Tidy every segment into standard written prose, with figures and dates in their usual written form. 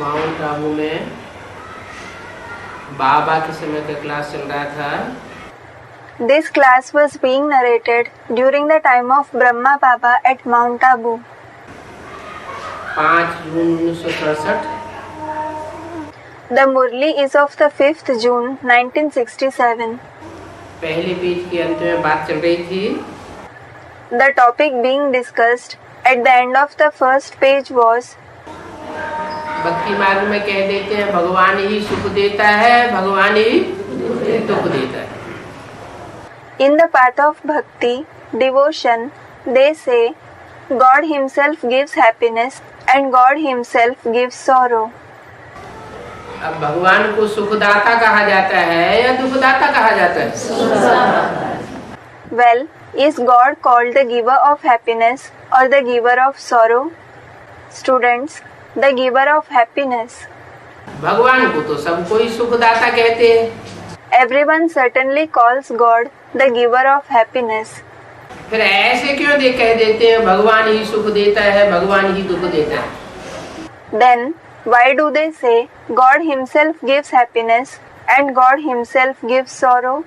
Mount Abu में बाबा के समय का क्लास चल रहा था। This class was being narrated during the time of Brahma Baba at Mount Abu. 5 June 1967। The Murli is of the 5th June 1967. पहले पेज के अंत में बात चल रही थी। The topic being discussed at the end of the first page was भक्ति मार्ग में कह देते हैं भगवान ही सुख देता है, भगवान ही दुख देता है। In the path of bhakti, devotion, they say God Himself gives happiness and God Himself gives sorrow. अब भगवान को सुखदाता कहा जाता है या दुखदाता कहा जाता है? Well, is God called the giver of happiness or the giver of sorrow? Students, the giver of happiness. भगवान को तो सब कोई सुखदाता कहते हैं। Everyone certainly calls God the giver of happiness. फिर ऐसे क्यों कह देते हैं भगवान ही सुख देता है, भगवान ही दुख देता है? Then, why do they say God Himself gives happiness and God Himself gives sorrow?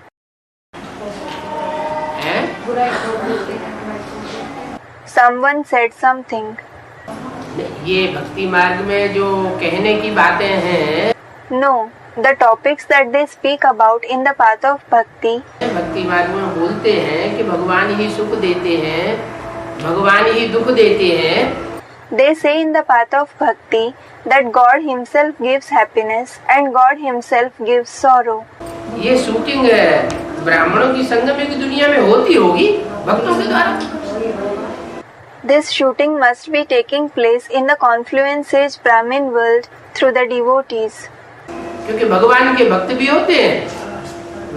Someone said something. ये भक्ति मार्ग में जो कहने की बातें हैं, No, the topics that they speak about in the path of bhakti. भक्ति मार्ग में बोलते हैं कि भगवान ही सुख देते हैं, भगवान ही दुख देते हैं। They say in the path of bhakti that God Himself gives happiness and God Himself gives sorrow. ये शूटिंग ब्राह्मणों की संगम की दुनिया में होती होगी भक्तों के द्वारा। This shooting must be taking place in the confluence age Brahmin world through the devotees. क्योंकि भगवान के भक्त भी होते हैं,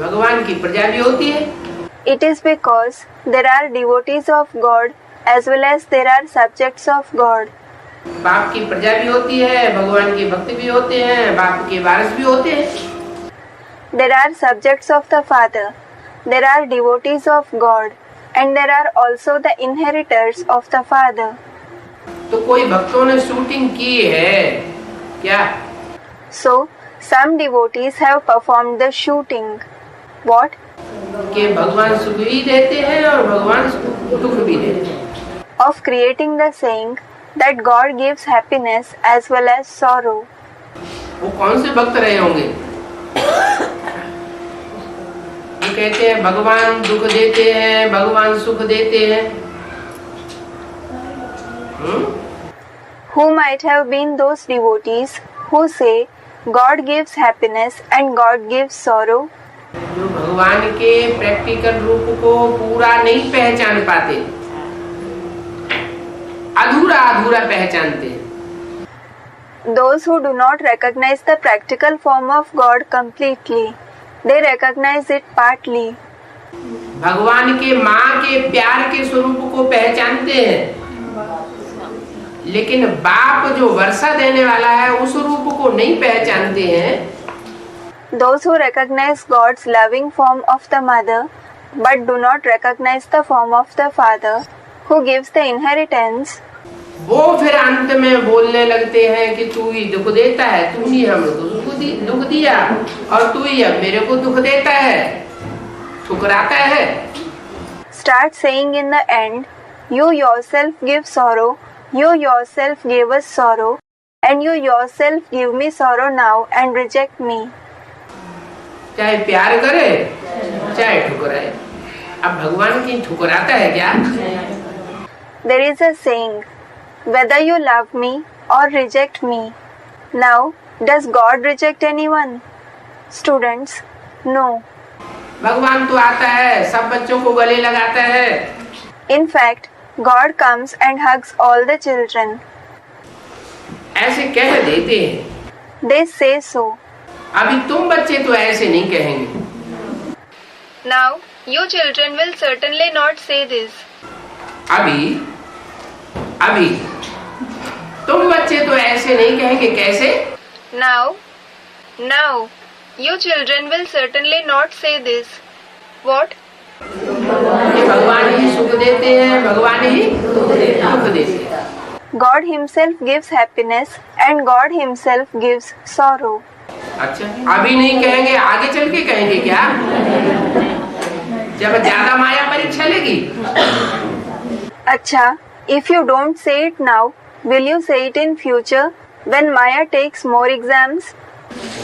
भगवान की प्रजा भी होती है। It is because there are devotees of God as well as there are subjects of God. बाप की प्रजा भी होती है, भगवान के भक्त भी होते हैं, बाप के वारिस भी होते हैं। There are subjects of the Father, there are devotees of God, and there are also the inheritors of the Father. तो कोई भक्तों ने शूटिंग की है क्या? So, some devotees have performed the shooting. What? कि भगवान सुख भी देते हैं और भगवान दुख भी देते हैं। Of creating the saying that God gives happiness as well as sorrow. वो कौन से भक्त रहे होंगे? वो कहते हैं भगवान दुख देते हैं, भगवान सुख देते हैं। Who might have been those devotees who say God gives happiness and God gives sorrow? जो भगवान के प्रैक्टिकल रूप को पूरा नहीं पहचान पाते, अधूरा अधूरा पहचानते। Those who do not recognize the practical form of God completely, they recognize it partly. भगवान के माँ के प्यार के स्वरूप को पहचानते हैं, लेकिन बाप जो वर्षा देने वाला है उस रूप को नहीं पहचानते हैं। Those who recognize God's loving form of the mother, but do not recognize the form of the father, who gives the inheritance, वो फिर अंत में बोलने लगते हैं कि तू ही दुख देता है, तू ही हमको दुख दिया और तू ही अब मेरे को दुख देता है, ठुकराता है। start saying in the end, you yourself give sorrow, you yourself gave us sorrow, and you yourself give me sorrow now and reject me. चाहे प्यार करे चाहे ठुकराए। अब भगवान की ठुकराता है क्या? There is a saying, whether you love me or reject me. Now, does God reject anyone? Students, no. भगवान तो आता है, सब बच्चों को गले लगाता है। In fact, God comes and hugs all the children. ऐसे कह देते हैं। They say so. अभी तुम बच्चे तो ऐसे नहीं कहेंगे। Now, you children will certainly not say this. अभी तुम बच्चे तो ऐसे नहीं कहेंगे, कैसे? Now, you children will certainly not say this. What? कि भगवान ही सुख देते हैं, भगवान ही दुख देते हैं। God Himself gives happiness and God Himself gives sorrow. अच्छा, अभी नहीं कहेंगे, आगे चल के कहेंगे क्या? जब ज्यादा माया परीक्षा लेगी। अच्छा, if you don't say it now, will you say it in future when Maya takes more exams?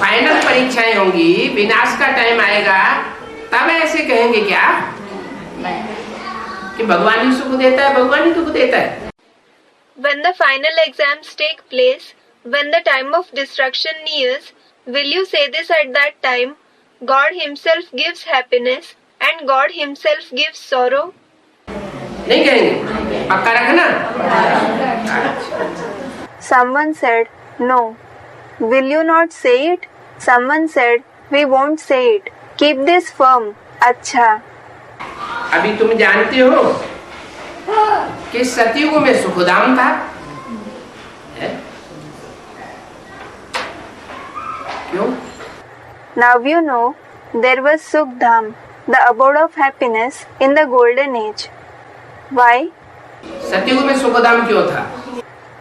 Final परीक्षाएं होंगी, विनाश का टाइम आएगा, तब ऐसे कहेंगे क्या कि भगवान ही सुख देता है, भगवान ही दुख देता है। When the final exams take place, when the time of destruction nears, will you say this at that time? God Himself gives happiness and God Himself gives sorrow. नहीं कहेंगे, पक्का रखना। Someone said, no. Will you not say it? Someone said, we won't say it. Keep this firm. अच्छा। अभी तुम जानते हो कि सतयुग में सुखधाम था, क्यों? Now you know there was Sukhdam, the abode of happiness in the golden age. Why? सतयुग में सुखधाम क्यों था?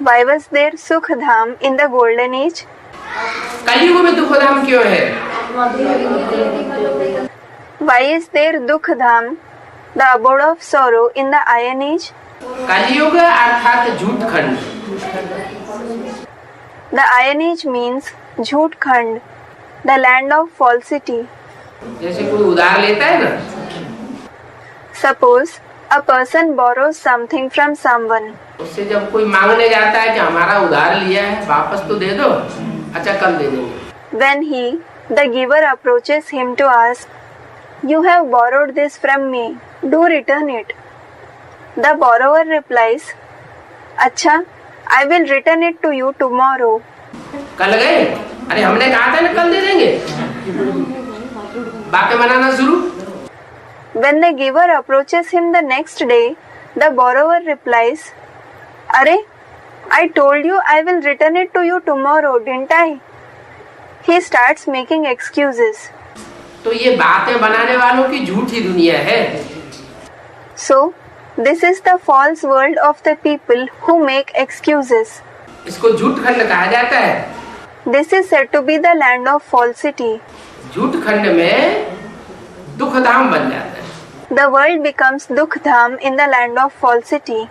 Why was there Sukhdam in the golden age? कलयुग में दुखधाम क्यों है? Why is there Dukhdam, the abode of sorrow in the iron age? कलयुग अर्थात झूठ खंड। The iron age means Jhutkhand, the land of falsity. जैसे कोई उधार लेता है ना, Suppose a person borrows something from someone. उससे जब कोई मांगने जाता है कि हमारा उधार लिया है, वापस तो दे दो, अच्छा कल दे देंगे। When he, the giver, approaches him to ask, "You have borrowed this from me. Do return it." The borrower replies, "अच्छा, I will return it to you tomorrow." कल गए, अरे हमने कहा था ना कल दे देंगे, बातें बनाना शुरू। When the giver approaches him the next day, the borrower replies, "अरे, I told you I will return it to you tomorrow, didn't I?" He starts making excuses. तो ये बातें बनाने वालों की झूठी दुनिया है। So, this is the false world of the people who make excuses. इसको झूठ खंड कहा जाता है। This is said to be the land of falsity. झूठ खंड में दुखधाम बन जाता है। The world becomes Dukhdam in the land of falsity.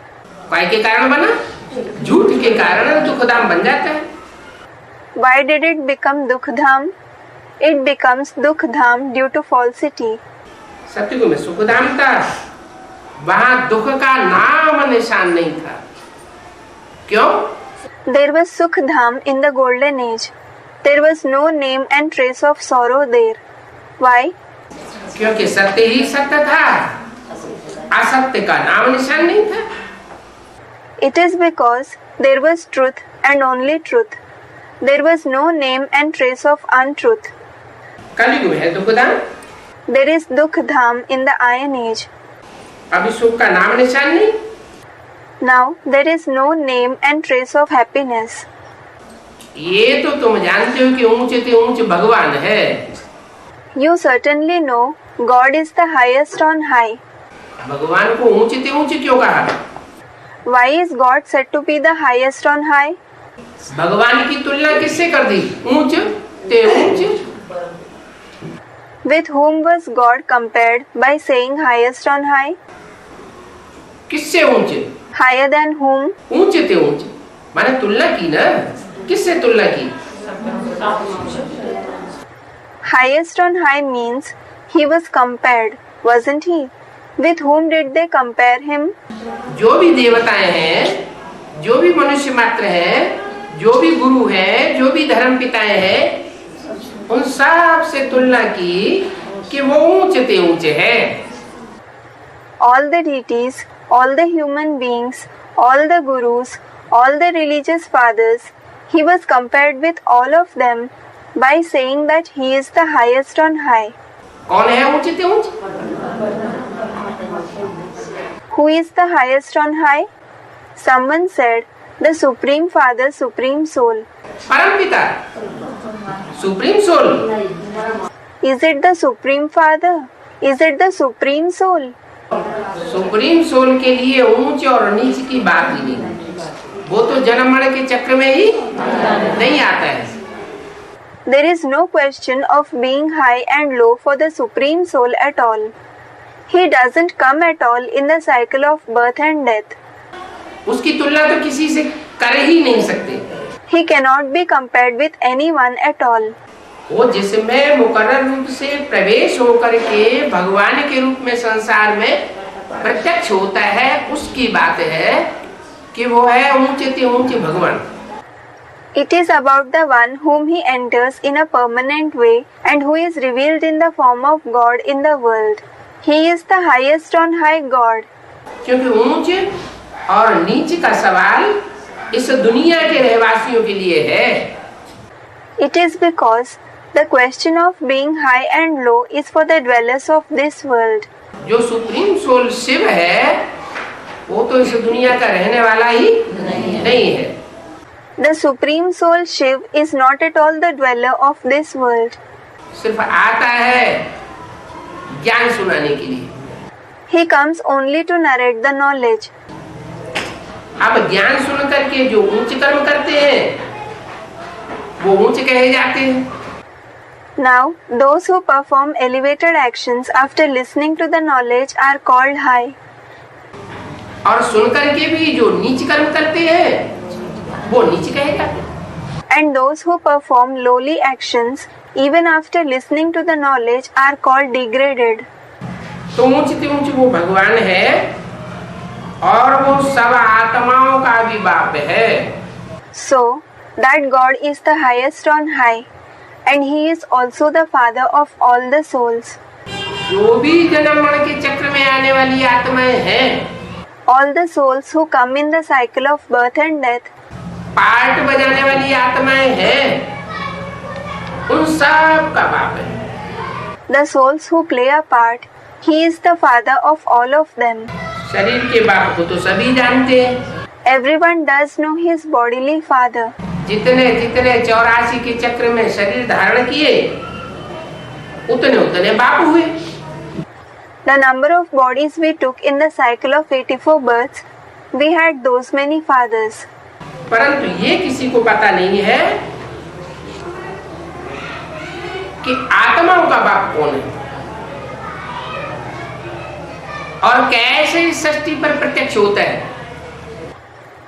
काय के कारण बना? झूठ के कारण दुखधाम बन जाता है। Why did it become Dukhdam? It becomes Dukhdam due to falsity. सतयुग में सुखधाम था, वहाँ दुख का नाम निशान नहीं था। क्यों? There was Sukhdam in the golden age. There was no name and trace of sorrow there. Why? क्योंकि सत्य ही सत्य था, असत्य का नाम निशान नहीं था। It is because there was truth and only truth. There was no name and trace of untruth. कलयुग में है दुखधाम। There is Dukhdam in the iron age. अभी सुख का नाम निशान नहीं। Now there is no name and trace of happiness. ये तो तुम जानते हो कि ऊंचे से ऊंचे भगवान है। You certainly know God is the highest on high. भगवान को ऊंचे से ऊंचे क्यों कहा? Why is God said to be the highest on high? भगवान की तुलना किससे कर दी? ऊंच ते ऊंच। With whom was God compared by saying highest on high? किससे ऊंचे? Higher than whom? ऊंचे ते ऊंचे, माने तुलना की ना, किससे तुलना की? Highest on high means he was compared, wasn't he? With whom did they compare him? जो भी देवताएं हैं, जो भी मनुष्य मात्र है, जो भी गुरु है, जो भी धर्म पिताएं हैं, उन सब से तुलना की कि वो ऊंचे ते ऊंचे है। All the deities, all the human beings, all the gurus, all the religious fathers, he was compared with all of them by saying that he is the highest on high. कौन है ऊंचे ते ऊंचे? Who is the highest on high? Someone said, the Supreme Father, Supreme Soul. परम पिता, supreme soul. Is it the Supreme Father? Is it the Supreme Soul? Supreme soul के लिए ऊंचे और नीचे की बात ही नहीं। वो तो जन्म मरण के चक्र में ही नहीं आता है। There is no question of being high and low for the Supreme Soul at all. He doesn't come at all in the cycle of birth and death. उसकी तुलना तो किसी से कर ही नहीं सकते। He cannot be compared with anyone at all. वो जिसमें मुकर्रर रूप से प्रवेश होकर के भगवान के रूप में संसार में प्रत्यक्ष होता है, उसकी बात है कि वो है ऊंचे से ऊंचे भगवान। It is about the one whom he enters in a permanent way and who is revealed in the form of God in the world. He is the highest on high God. क्योंकि ऊंचे और नीचे का सवाल इस दुनिया के रहवासियों के लिए है। It is because the question of being high and low is for the dwellers of this world. जो सुप्रीम सोल शिव है वो तो इस दुनिया का रहने वाला ही नहीं है। The Supreme Soul Shiv is not at all the dweller of this world. सिर्फ आता है ज्ञान सुनाने के लिए। He comes only to narrate the knowledge. अब ज्ञान सुन करके जो ऊंचे कर्म करते हैं वो ऊंचे कहे जाते हैं। Now, those who perform elevated actions after listening to the knowledge are called high. और सुन करके भी जो नीच कर्म करते हैं वो नीच कहे जाते हैं। And those who perform lowly actions even after listening to the knowledge are called degraded. तो ऊंचे से ऊंचे वो भगवान है और वो सब आत्माओं का भी बाप है। So, that God is the highest on high, and He is also the Father of all the souls. जो भी जन्म मरण के चक्र में आने वाली आत्माएं हैं, all the souls who come in the cycle of birth and death, part बजाने वाली आत्माएं हैं, उन सब का बाप है। the souls who play a part, He is the Father of all of them. शरीर के बाप को तो सभी जानते हैं। Everyone does know his bodily father. जितने जितने 84 के चक्र में शरीर धारण किए उतने उतने बाप हुए। The number of bodies we took in the cycle of 84 births, we had those many fathers. परंतु ये किसी को पता नहीं है कि आत्माओं का बाप कौन है और कैसे इस सृष्टि पर प्रत्यक्ष होता है।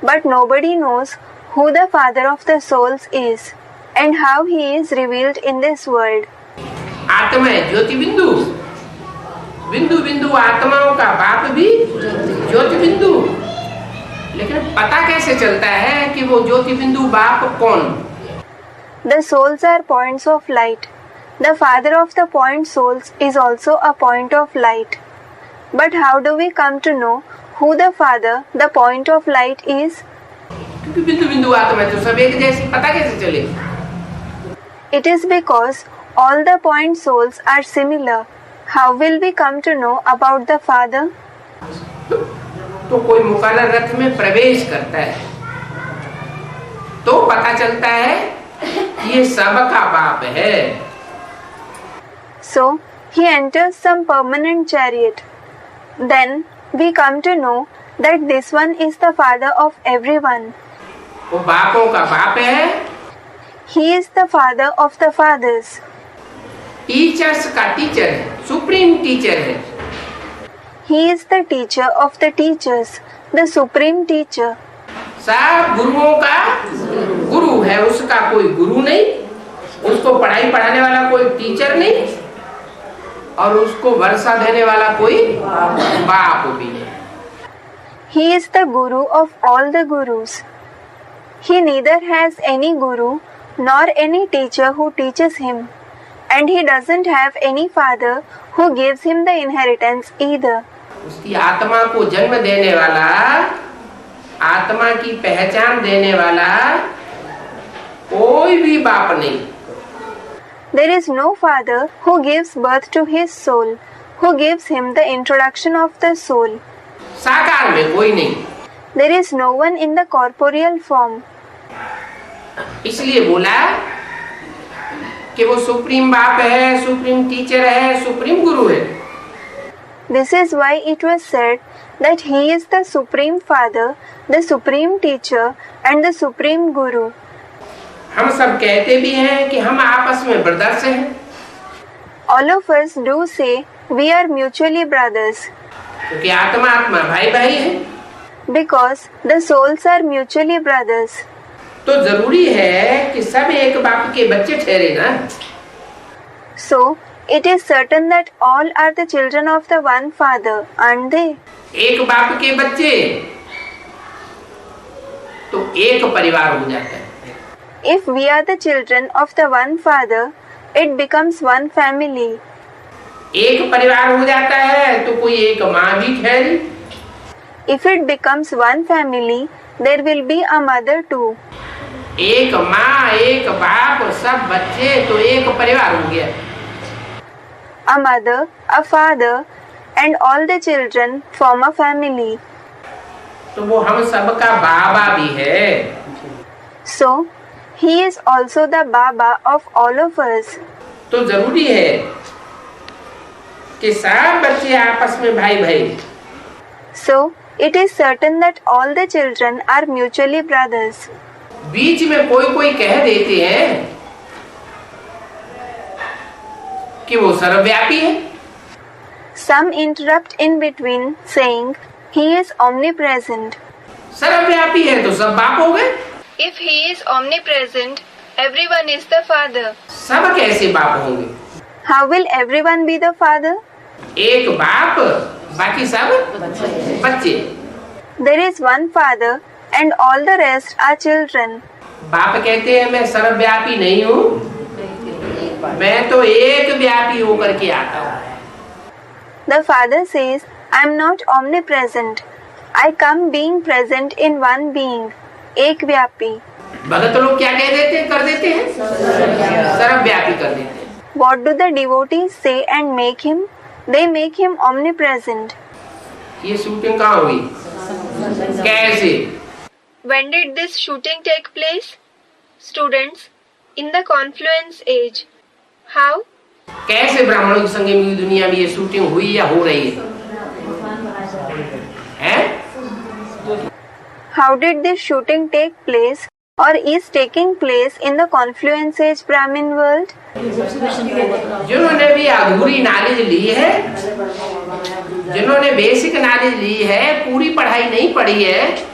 But nobody knows who the father of the souls is and how he is revealed in this world. आत्मा है ज्योति बिंदु, बिंदु बिंदु आत्माओं का बाप भी ज्योति बिंदु। लेकिन पता कैसे चलता है कि वो ज्योति बिंदु बाप कौन? The souls are points of light. The father of the point souls is also a point of light. But how do we come to know who the father, the point of light is? क्योंकि बिंदु बिंदु आत्मा है तो सब एक जैसी, पता कैसे चले? It is because all the point souls are similar. How will we come to know about the father? तो कोई मुकर्रर रथ में प्रवेश करता है तो पता चलता है कि ये सबका बाप है। So, he enters some permanent chariot. Then, we come to know that this one is the father of everyone. वो बापों का बाप है। He is the father of the fathers. Teachers का टीचर है, सुप्रीम टीचर है। He is the teacher of the teachers, the supreme teacher. सब गुरुओं का गुरु है, उसका कोई गुरु नहीं, उसको पढ़ाई पढ़ाने वाला कोई टीचर नहीं और उसको वर्षा देने वाला कोई बाप भी नहीं। He is the guru of all the gurus. He neither has any guru nor any teacher who teaches him, and he doesn't have any father who gives him the inheritance either. उसकी आत्मा को जन्म देने वाला, आत्मा की पहचान देने वाला कोई भी बाप नहीं। There is no father who gives birth to his soul, who gives him the introduction of the soul. साकार में कोई नहीं। There is no one in the corporeal form. इसलिए बोला कि वो सुप्रीम बाप है, सुप्रीम टीचर है, सुप्रीम गुरु है। This is why it was said that he is the Supreme Father, the Supreme Teacher, and the Supreme Guru. हम सब कहते भी हैं कि हम आपस में ब्रदर्स हैं। All of us do say we are mutually brothers. क्योंकि आत्मा आत्मा भाई भाई है। Because the souls are mutually brothers. तो जरूरी है कि सब एक बाप के बच्चे ठहरे ना। So it is certain that all are the children of the one Father, aren't they? एक बाप के बच्चे तो एक परिवार हो जाता है। If we are the children of the one Father, it becomes one family. एक परिवार हो जाता है तो कोई एक माँ भी ठहरी। If it becomes one family, there will be a mother too. एक माँ एक बाप और सब बच्चे तो एक परिवार हो गया। A mother, a father, and all the children form a family. तो वो हम सबका बाबा भी है। So, he is also the Baba of all of us. तो जरूरी है कि सब बच्चे आपस में भाई भाई। So, it is certain that all the children are mutually brothers. बीच में कोई कह देते हैं कि वो सर्वव्यापी है। Some interrupt in between saying he is omnipresent. सर्वव्यापी है तो सब बाप हो गए। If he is omnipresent, everyone is the father. सब कैसे बाप होंगे? How will everyone be the father? एक बाप बाकी सब बच्चे। There is one father and all the rest are children. बाप कहते हैं मैं सर्वव्यापी नहीं हूँ, मैं तो एक व्यापी होकर के आता हूँ। The father says, I am not omnipresent. I come being present in one being, एक व्यापी। भगत लोग क्या कह देते हैं, कर देते हैं, सर्वव्यापी कर देते हैं। What do the devotees say and make him? They make him omnipresent. ये शूटिंग कहाँ हुई, कैसे? When did this shooting take place? Students, in the confluence age. How? कैसे ब्राह्मणों की संग में दुनिया में ये शूटिंग हुई या हो रही है? हैं? How did this shooting take place or is taking place in the confluence age Brahmin world? जिन्होंने भी अधूरी नॉलेज ली है, जिन्होंने बेसिक नॉलेज ली है, पूरी पढ़ाई नहीं पढ़ी है,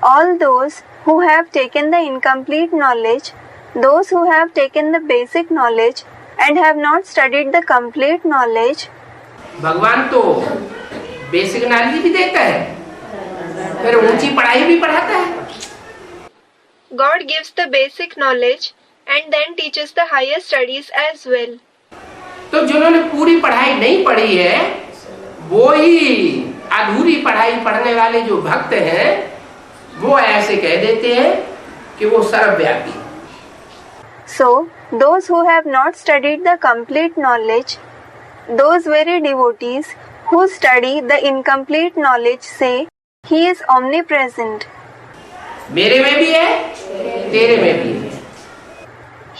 All those who have taken the incomplete knowledge, those who have taken the basic knowledge and have not studied the complete knowledge, भगवान तो बेसिक नॉलेज भी देता है, फिर ऊंची पढ़ाई भी पढ़ाता है। God gives the basic knowledge and then teaches the higher studies as well. तो जिन्होंने पूरी पढ़ाई नहीं पढ़ी है, वो ही अधूरी पढ़ाई पढ़ने वाले जो भक्त हैं, वो ऐसे कह देते हैं कि वो सर्वव्यापी। So, those who have not studied the complete knowledge, those very devotees who study the incomplete knowledge say, he is omnipresent. मेरे में भी है, तेरे में भी है।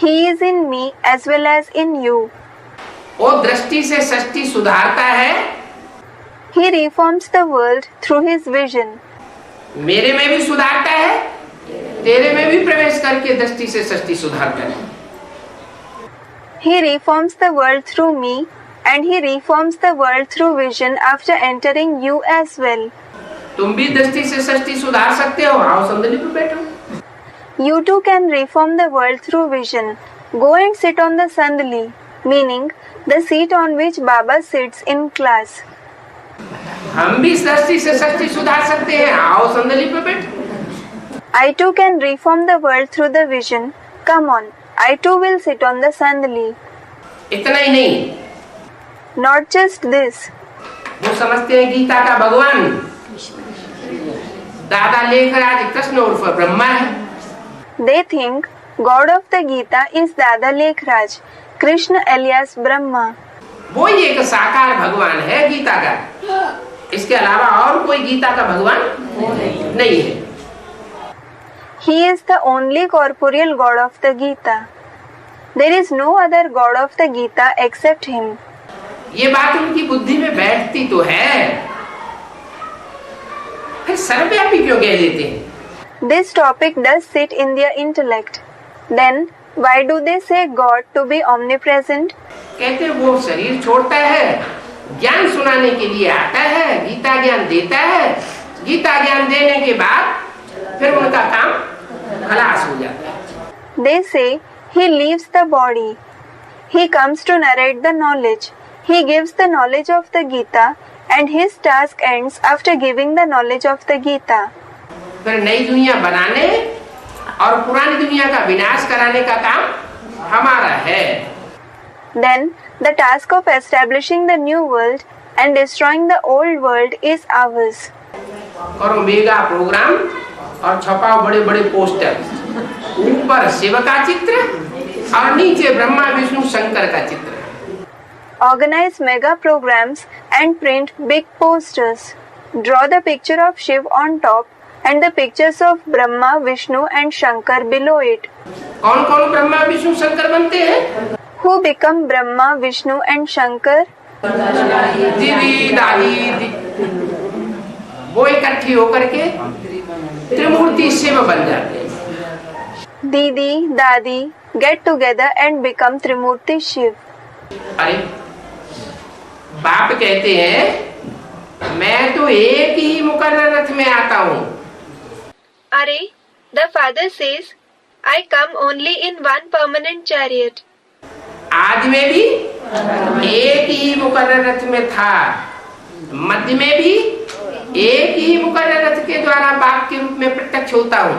He is in me as well as in you. वो दृष्टि से सृष्टि सुधारता है। He reforms the world through his vision. मेरे में भी सुधारता है, तेरे में भी प्रवेश करके दृष्टि से सृष्टि सुधारता है। He reforms the world through me and he reforms the world through vision after entering you as well. तुम भी दृष्टि से सृष्टि सुधार सकते हो, आओ संदली पर बैठो। You too can reform the world through vision. Go and sit on the sandali, meaning the seat on which Baba sits in class. हम भी दृष्टि से सृष्टि सुधार सकते हैं, आओ संदली पर बैठो। I too can reform the world through the vision. Come on, I too will sit on the sandali. इतना ही नहीं, Not just this. वो समझते हैं गीता का भगवान दादा लेखराज कृष्ण उर्फ ब्रह्मा है। They think God of the Gita is Dada Lekhraj, Krishna alias Brahma. वो ही एक साकार भगवान है गीता का, इसके अलावा और कोई गीता का भगवान नहीं है। He is the only corporeal God of the Gita. There is no other God of the Gita except him. ये बात उनकी बुद्धि में बैठती तो है, फिर सर्वव्यापी क्यों कह देते हैं? This topic does sit in their intellect. Then why do they say God to be omnipresent? कहते वो शरीर छोड़ता है, ज्ञान सुनाने के लिए आता है, गीता ज्ञान देता है, गीता ज्ञान देने के बाद फिर उनका काम खलास हो जाता है। They say he leaves the body. He comes to narrate the knowledge. He gives the knowledge of the Gita and his task ends after giving the knowledge of the Gita. फिर नई दुनिया बनाने और पुरानी दुनिया का विनाश कराने का काम हमारा है। Then the task of establishing the new world and destroying the old world is ours. करो मेगा प्रोग्राम और छपाओ बड़े बड़े पोस्टर, ऊपर शिव का चित्र और नीचे ब्रह्मा विष्णु शंकर का चित्र। Organize mega programs and print big posters. Draw the picture of Shiv on top and the pictures of Brahma, Vishnu and Shankar below it. कौन कौन ब्रह्मा विष्णु शंकर बनते हैं? Who become Brahma, Vishnu and Shankar? दीदी दादी वो इकट्ठी होकर के त्रिमूर्ति शिव बन जाते हैं। Didi, Dadi get together and become Trimurti Shiv. अरे बाप कहते हैं मैं तो एक ही मुकर्रर रथ में आता हूँ। Are, the father says, I come only in one permanent chariot. आज में भी एक ही मुकर्रर रथ में था, मध्य में भी एक ही मुकर्रर रथ के द्वारा बाप के रूप में प्रत्यक्ष होता हूँ।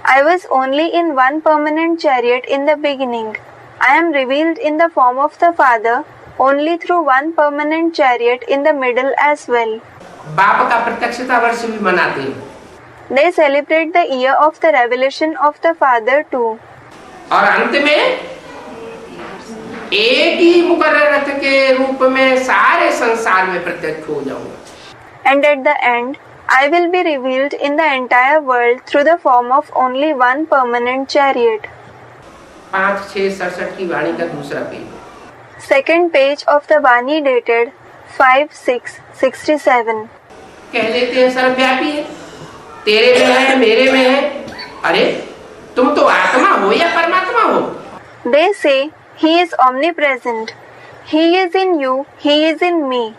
I was only in one permanent chariot in the beginning. I am revealed in the form of the Father only through one permanent chariot in the middle as well. बाप का प्रत्यक्षता वर्ष भी मनाते हैं। They celebrate the year of the revelation of the Father too. और अंत में एक ही मुकर्रर रथ के रूप में सारे संसार में प्रत्यक्ष हो जाऊंगा। And at the end, I will be revealed in the entire world through the form of only one permanent chariot. 5-6-67 की वाणी का दूसरा page. Second page of the Vani dated 5-6-67. कह देते हैं सर्वव्यापी है, तेरे में है, मेरे में है। अरे तुम तो आत्मा हो या परमात्मा हो? They say he is omnipresent. He is in you, he is in me.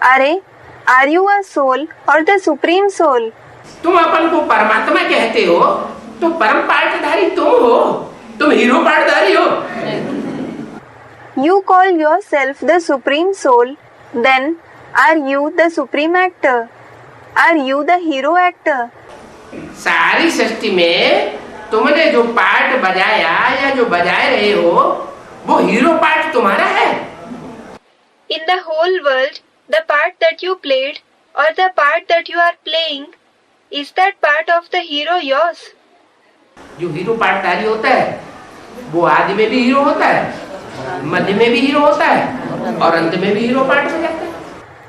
Are, are you a soul or the supreme soul? तुम अपन को परमात्मा कहते हो तो परम पाठधारी तुम हो, तुम हीरो पाठधारी हो। You call yourself the supreme soul, then are you the supreme actor? Are you the hero actor? सारी सृष्टि में तुमने जो पार्ट बजाया या जो बजाए रहे हो वो हीरो पार्ट तुम्हारा है। In the whole world, the part that you played or the part that you are playing, is that part of the hero yours? जो हीरो पार्टधारी होता है वो आदि में भी हीरो होता है, मध्य में भी हीरो होता है और अंत में भी हीरो पार्ट हो जाता है।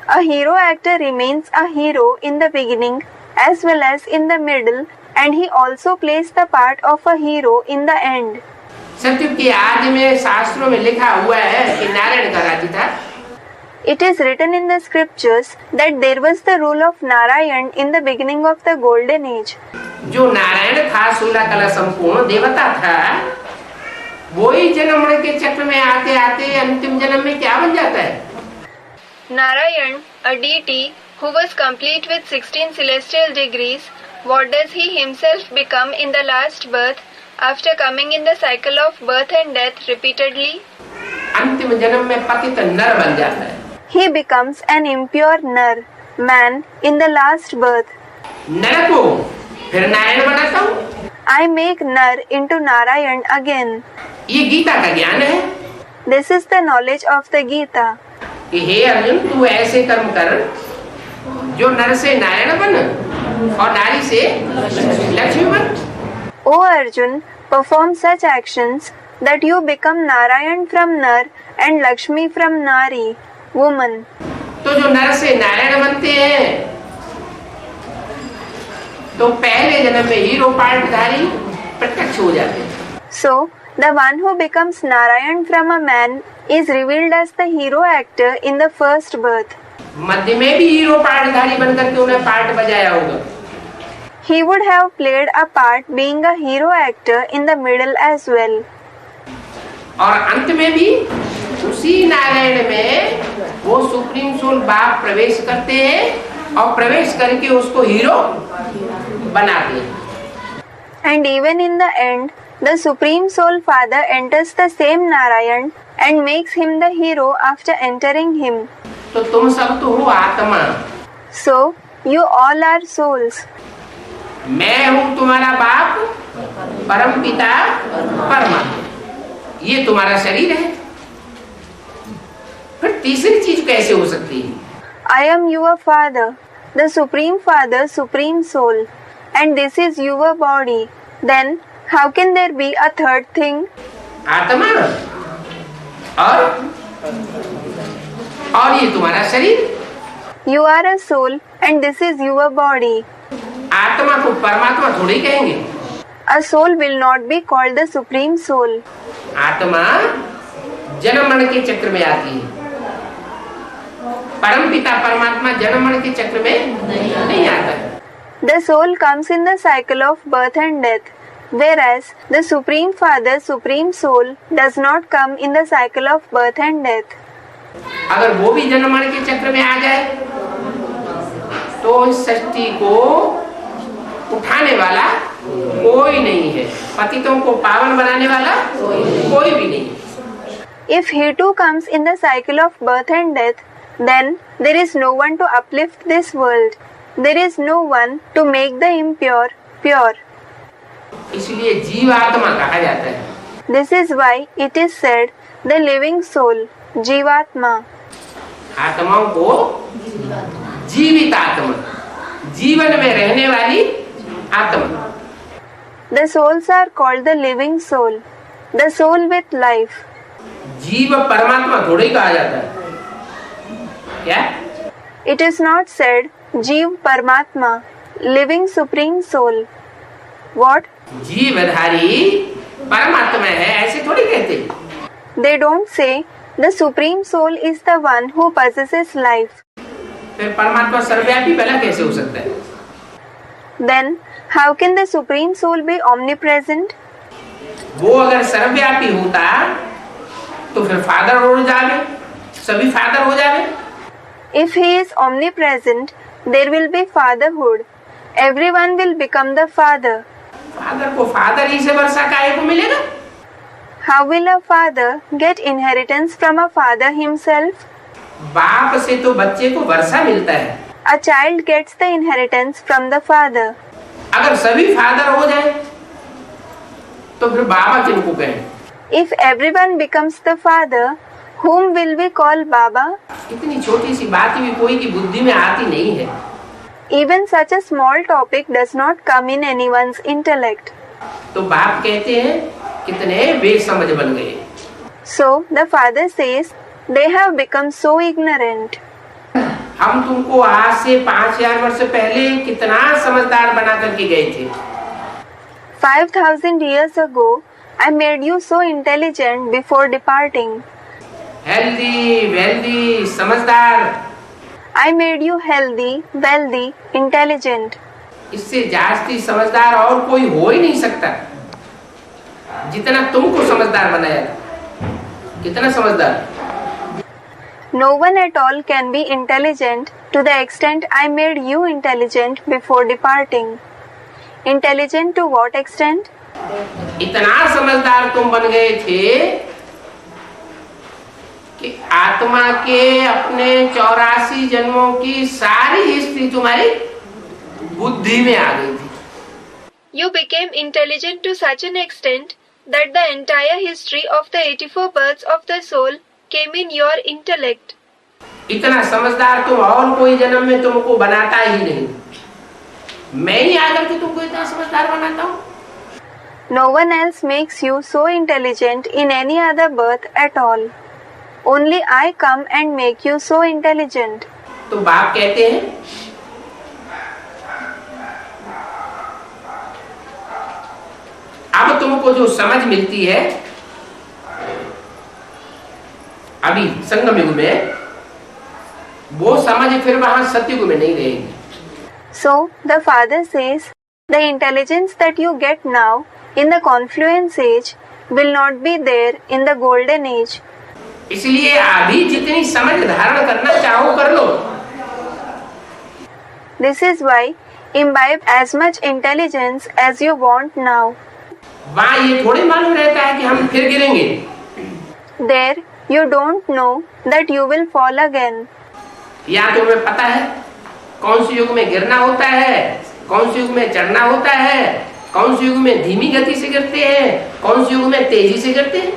A hero actor remains a hero in the beginning as well as in the middle, and he also plays the part of a hero in the end. सत्युग के आदि में शास्त्रों में लिखा हुआ है कि नारायण का राज्य था। It is written in the scriptures that there was the rule of Narayan in the beginning of the golden age. जो नारायण था 16 कला संपूर्ण देवता था, वही जन्म के चक्र में आते आते अंतिम जन्म में क्या बन जाता है? Narayan, a deity who was complete with 16 celestial degrees, what does he himself become in the last birth after coming in the cycle of birth and death repeatedly? अंतिम जन्म में पतित नर बन जाता है। He becomes an impure nar, man, in the last birth. नर को फिर नारायण बनाता हूँ। I make nar into Narayan again. ये गीता का ज्ञान है। This is the knowledge of the Gita. कि हे अर्जुन तू ऐसे कर्म कर जो नर से नारायण बन और नारी से लक्ष्मी बन। O Arjun, perform such actions that you become Narayan from Nar and Lakshmi from Nari, woman. तो जो नर से नारायण बनते हैं तो पहले जन्म में हीरो पार्टधारी प्रत्यक्ष हो जाते हैं। So, The one who becomes Narayan from a man is revealed as the hero actor in the first birth. मध्य में भी हीरो पार्टधारी बनकर के उन्हें पार्ट बजाया होगा. He would have played a part being a hero actor in the middle as well. और अंत में भी उसी नारायण में वो सुप्रीम सोल बाप प्रवेश करते हैं और प्रवेश करके उसको हीरो बनाते हैं. And even in the end, the Supreme Soul Father enters the same Narayan and makes him the hero after entering him. तो तुम सब तो हो आत्मा. So, you all are souls. मैं हूँ तुम्हारा बाप, परम पिता, परमात्मा. ये तुम्हारा शरीर है. फिर तीसरी चीज कैसे हो सकती है? I am your Father, the Supreme Father, Supreme Soul, and this is your body. Then, how can there be a third thing? आत्मा और ये तुम्हारा शरीर. You are a soul, and this is your body. आत्मा को परमात्मा थोड़ी कहेंगे. A soul will not be called the Supreme Soul. आत्मा जन्म मरण के चक्र में आती है. परम पिता परमात्मा जन्म मरण के चक्र में नहीं आता है. The soul comes in the cycle of birth and death, whereas the Supreme Father, Supreme Soul, does not come in the cycle of birth and death. अगर वो भी जन्म मरण के चक्र में आ जाए तो इस सृष्टि को उठाने वाला कोई नहीं है. पतितों को पावन बनाने वाला कोई भी नहीं. If he too comes in the cycle of birth and death, then there is no one to uplift this world. There is no one to make the impure pure. इसलिए जीव आत्मा कहा जाता है. This is why it is said the living soul, Jivatma. आत्माओं को जीवित आत्मा, जीवन में रहने वाली आत्मा. The souls are called the living soul, the soul with life. जीव परमात्मा थोड़ी कहा जाता है. क्या? It is not said Jeev Paramatma, living supreme soul. What? जीवधारी परमात्मा है ऐसे थोड़ी कहते. They don't say the supreme soul is the one who possesses life. फिर परमात्मा सर्वव्यापी भला कैसे हो सकता है? Then how can the supreme soul be omnipresent? वो अगर सर्वव्यापी होता तो फिर फादर हो जावे, सभी फादर हो जावे. If he is omnipresent, there will be fatherhood. Everyone will become the father. Father को फादर ही से वर्षा काहे को मिलेगा? How will a father get inheritance from a father himself? बाप से तो बच्चे को वर्षा मिलता है. A child gets the inheritance from the father. अगर सभी फादर हो जाए तो फिर बाबा किनको कहें? If everyone becomes the father, whom will we call Baba? इतनी छोटी सी बात भी कोई की बुद्धि में आती नहीं है. Even such a small topic does not come in anyone's intellect. तो बाप कहते हैं कितने बेसमझ बन गए. So the father says they have become so ignorant. हम तुमको आज से 5000 वर्ष पहले कितना समझदार बना करके गए थे. 5000 years ago, I made you so intelligent before departing. Healthy, wealthy, समझदार. I made you healthy, wealthy, intelligent. इससे जास्ती समझदार और कोई हो ही नहीं सकता जितना तुमको समझदार बनाया था. कितना समझदार? No one at all can be intelligent to the extent I made you intelligent before departing. Intelligent to what extent? इतना समझदार तुम बन गए थे कि आत्मा के अपने 84 जन्मों की सारी हिस्ट्री तुम्हारी बुद्धि में आ गई थी. You became intelligent to such an extent that the entire history of the 84 births of the soul came in your intellect. इतना समझदार तुम और कोई जन्म में तुमको बनाता ही नहीं. मैं ही आकर के तुमको इतना समझदार बनाता हूँ. No one else makes you so intelligent in any other birth at all. Only I come and make you so intelligent. तो बाप कहते हैं अब तुमको जो समझ मिलती है अभी संगम युग में, वो समझ फिर वहां सतयुग में नहीं रहेगी। So, the father says, the intelligence that you get now in the confluence age will not be there in the golden age. इसलिए अभी जितनी समझ धारण करना चाहो कर लो। This is why imbibe as much intelligence as you want now. वहाँ ये थोड़ी मालूम रहता है कि हम फिर गिरेंगे। There you don't know that you will fall again. या तो हमें पता है कौन से युग में गिरना होता है, कौन से युग में चढ़ना होता है, कौन से युग में धीमी गति से गिरते हैं, कौन से युग में तेजी से गिरते हैं।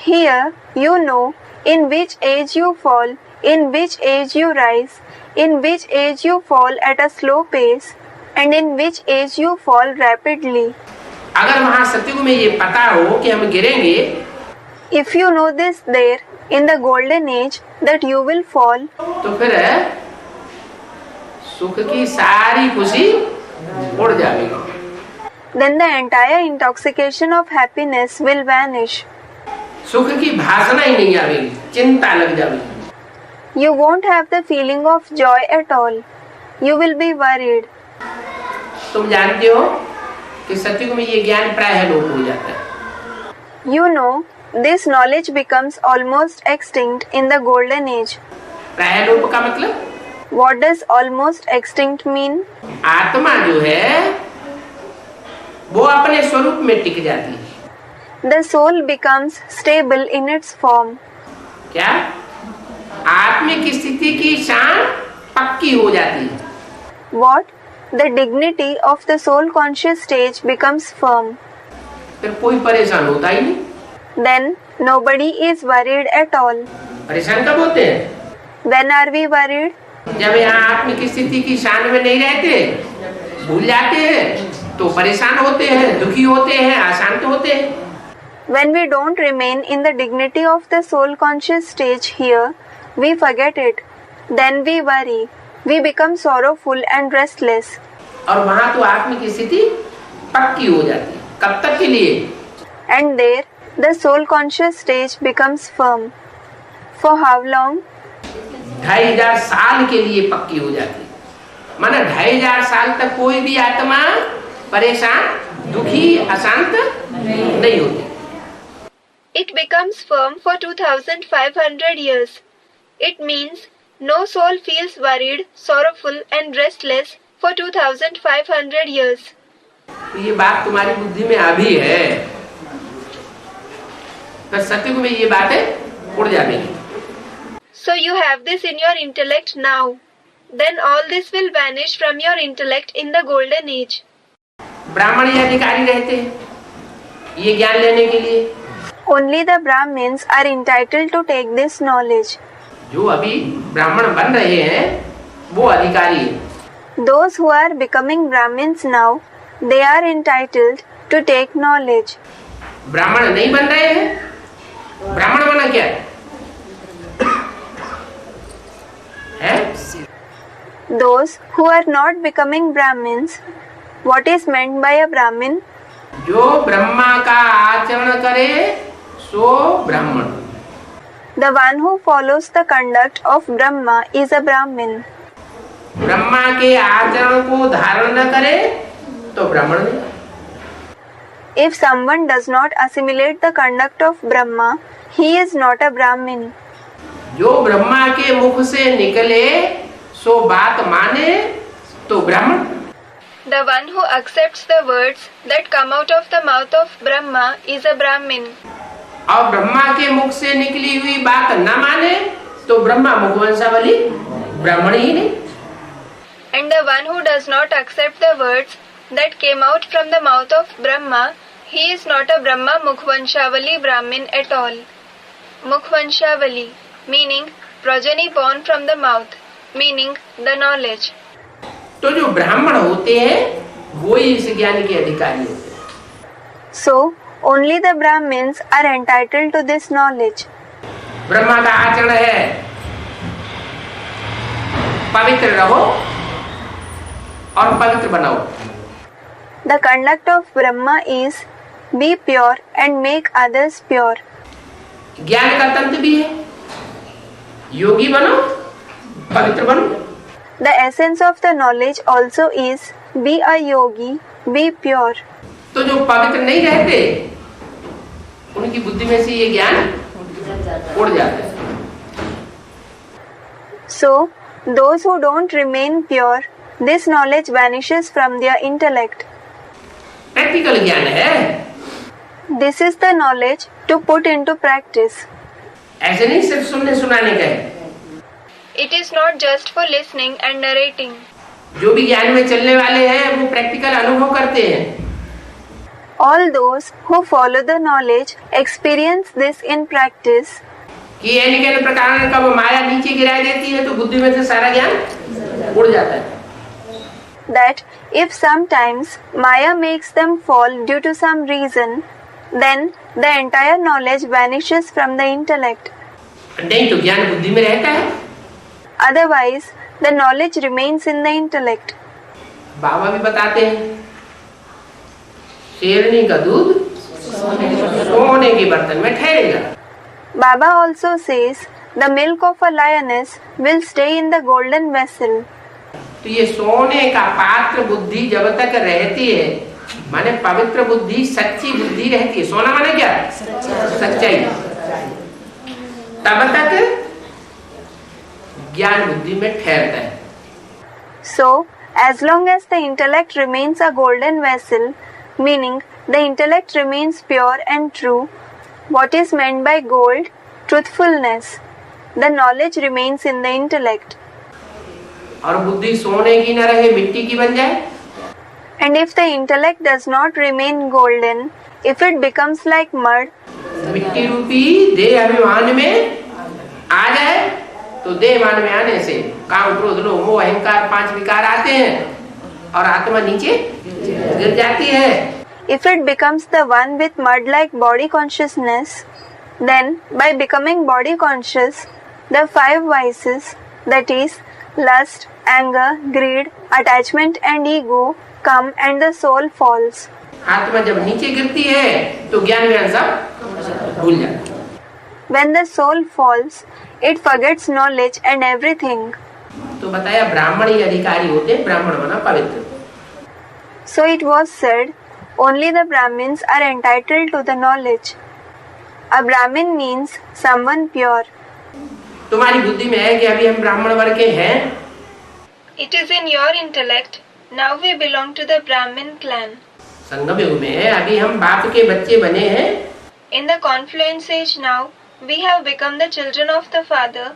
Here you know in which age you fall, in which age you rise, in which age you fall at a slow pace, and in which age you fall rapidly. अगर वहाँ सतयुग में ये पता हो कि हम गिरेंगे, If you know this there in the golden age that you will fall, तो फिर सुख की सारी खुशी उड़ जाएगी। then the entire intoxication of happiness will vanish. सुख की भाषणा ही नहीं आएगी, चिंता लग जाएगी। You won't have the feeling of joy at all. You will be worried. तुम जानते हो कि सतयुग में ये ज्ञान प्रायः लोप हो जाता है। You know, this knowledge becomes almost extinct in the golden age. प्रायः लोप का मतलब? What does almost extinct mean? आत्मा जो है वो अपने स्वरूप में टिक जाती है। The soul becomes stable in its form. क्या? आत्मिक स्थिति की शान पक्की हो जाती है। What? The dignity of the soul conscious stage becomes firm. फिर कोई परेशान होता ही नहीं। Then nobody is worried at all. परेशान कब होते हैं? When are we worried? जब यहाँ आत्मिक स्थिति की शान में नहीं रहते, भूल जाते हैं, तो परेशान होते हैं, दुखी होते हैं, अशांत होते हैं। When we don't remain in the dignity of the soul conscious stage here, we forget it. Then we worry. We become sorrowful and restless. और वहाँ तो आत्मिक स्थिति पक्की हो जाती है। कब तक के लिए? And there, the soul conscious stage becomes firm. For how long? 2500 साल के लिए पक्की हो जाती है। माना 2500 साल तक कोई भी आत्मा परेशान, दुखी, अशांत नहीं होती। It becomes firm for 2500 years. It means no soul feels worried, sorrowful and restless for 2500 years. ये बात तुम्हारी बुद्धि में अभी है, पर सतयुग में ये बातें उड़ जाएंगी। So you have this in your intellect now. Then all this will vanish from your intellect in the golden age. ब्राह्मण ये अधिकारी रहते हैं ये ज्ञान लेने के लिए। Only the Brahmins are entitled to take this knowledge. जो अभी ब्राह्मण बन रहे हैं वो अधिकारी है। Those who are becoming Brahmins now, they are entitled to take knowledge. ब्राह्मण नहीं बन रहे हैं, ब्राह्मण बना क्या है? Those who are not becoming Brahmins, what is meant by a Brahmin? जो ब्रह्मा का आचरण करे सो ब्राह्मण। The one who follows the conduct of Brahma is a Brahmin. Brahma के आचरण को धारण न करे तो ब्राह्मण नहीं। If someone does not assimilate the conduct of Brahma, he is not a Brahmin. जो ब्रह्मा के मुख से निकले सो बात माने तो ब्राह्मण। The one who accepts the words that come out of the mouth of Brahma is a Brahmin. और ब्रह्मा के मुख से निकली हुई बात न माने तो ब्रह्मा मुखवंशावली ब्राह्मण ही नहीं। And the one who does not accept the words that came out from the mouth of Brahma, he is not a Brahma Mukhvanshavali Brahmin at all. Mukhvanshavali, meaning progeny born from the mouth, meaning the knowledge. तो जो ब्राह्मण होते हैं वो ही इस ज्ञान के अधिकारी होते हैं। So, only the Brahmins are entitled to this knowledge. Brahma का आचरण है पवित्र रहो और पवित्र बनाओ। The conduct of Brahma is be pure and make others pure. ज्ञान का तंत्र भी है, योगी बनो, पवित्र बनो। The essence of the knowledge also is be a yogi, be pure. तो जो पवित्र नहीं रहते उनकी बुद्धि में से ये ज्ञान उड़ जाता है। So, those who don't remain pure, this knowledge vanishes from their intellect. Practical ज्ञान है, This is the knowledge to put into practice. ऐसे नहीं सिर्फ सुनने सुनाने का है। It is not just for listening and narrating. जो भी ज्ञान में चलने वाले हैं वो प्रैक्टिकल अनुभव करते हैं। All those who follow the knowledge experience this in practice. कि अनेक प्रकार का वो माया नीचे गिरा देती है तो बुद्धि में से सारा ज्ञान उड़ जाता है। That if sometimes Maya makes them fall due to some reason, then the entire knowledge vanishes from the intellect. नहीं तो ज्ञान बुद्धि में रहता है। Otherwise, the knowledge remains in the intellect. बाबा भी बताते हैं शेरनी का दूध सोने के बर्तन में ठहरेगा। Baba also says the milk of a lioness will stay in the golden vessel. तो ये सोने का पात्र बुद्धि जब तक रहती है, माने पवित्र बुद्धि, सच्ची बुद्धि रहती है। सोना माने क्या? सच्चाई। तब तक ज्ञान बुद्धि में ठहरता है। So, as long as the intellect remains a golden vessel, meaning the intellect remains pure and true, what is meant by gold? Truthfulness. The knowledge remains in the intellect. और बुद्धि सोने की न रहे, मिट्टी की बन जाए। And if the intellect does not remain golden, if it becomes like mud, मिट्टी रूपी देह अभिमान में आ जाए तो देहमान में आने से काम, क्रोध, लोभ, मोह, अहंकार 5 विकार आते हैं और आत्मा नीचे गिर जाती है। if it becomes the one with mud-like body consciousness, then by becoming body conscious, the 5 vices, that is, lust, anger, greed, attachment and ego come and the soul falls. आत्मा जब नीचे गिरती है तो ज्ञान ज्ञान सब भूल जाता है। When the soul falls, it forgets knowledge and everything. तो बताया ब्राह्मण ही अधिकारी होते, ब्राह्मण बना पवित्र। So it was said, only the Brahmins are entitled to the knowledge. A Brahmin means someone pure. तुम्हारी बुद्धि में है कि अभी हम ब्राह्मण वर्ग के हैं। It is in your intellect. Now we belong to the Brahmin clan. संगम युग में अभी हम बाप के बच्चे बने हैं। In the confluence age now, we have become the children of the Father.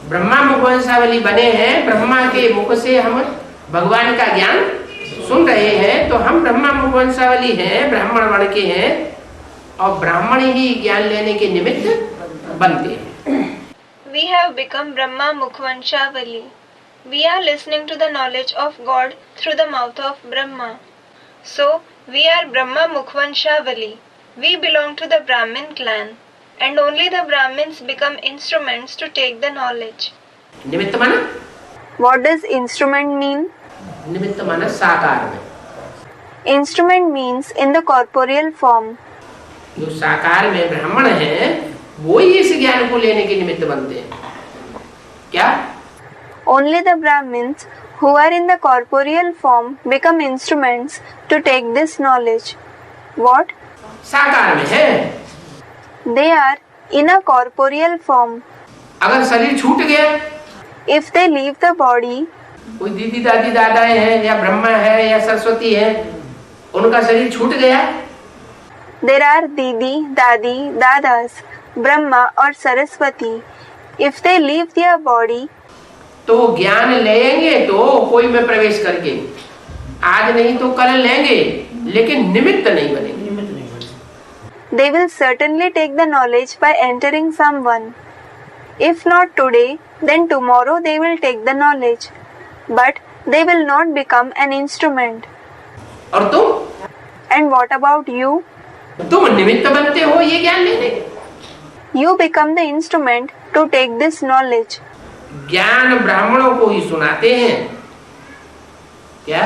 Brahma मुख वंशावली बने हैं, ब्रह्मा के मुख से हम भगवान का ज्ञान सुन रहे हैं, तो हम ब्रह्मा मुख वंशावली हैं, ब्राह्मण वर्ण के हैं और ब्राह्मण ही ज्ञान लेने के निमित्त बनते हैं। We have become Brahma Mukhvanshavali. We are listening to the knowledge of God through the mouth of Brahma. So, we are Brahma Mukhvanshavali. We belong to the Brahmin clan. And only the Brahmins become instruments to take the knowledge. निमित्त माना? What does instrument mean? निमित्त माना साकार में। Instrument means in the corporeal form. जो साकार में ब्राह्मण हैं, वो ही इस ज्ञान को लेने के निमित्त बनते हैं। क्या? Only the Brahmins who are in the corporeal form become instruments to take this knowledge. What? साकार में है। They are in a corporeal form. अगर शरीर छूट गया, If they leave the body, कोई दीदी दादी दादाएं हैं या ब्रह्मा है या सरस्वती है, उनका शरीर छूट गया, there are Didi, Dadi, Dadas, Brahma or Saraswati. If they leave their body, तो ज्ञान लेंगे तो कोई में प्रवेश करके, आज नहीं तो कल लेंगे, लेकिन निमित्त नहीं बनेंगे। they will certainly take the knowledge by entering someone. If not today, then tomorrow they will take the knowledge. But they will not become an instrument. और तुम? And what about you? तुम निमित्त बनते हो ये ज्ञान लेने। You become the instrument to take this knowledge. ज्ञान ब्राह्मणों को ही सुनाते हैं। क्या?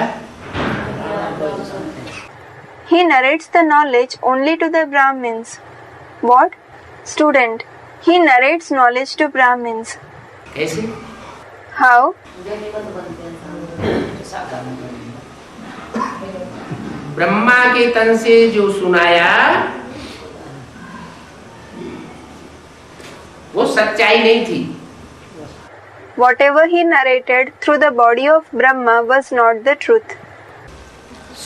He narrates the knowledge only to the Brahmins. What? Student, he narrates knowledge to Brahmins. कैसे? How? ब्रह्मा के तन से जो सुनाया वो सच्चाई नहीं थी। Whatever he narrated through the body of Brahma was not the truth.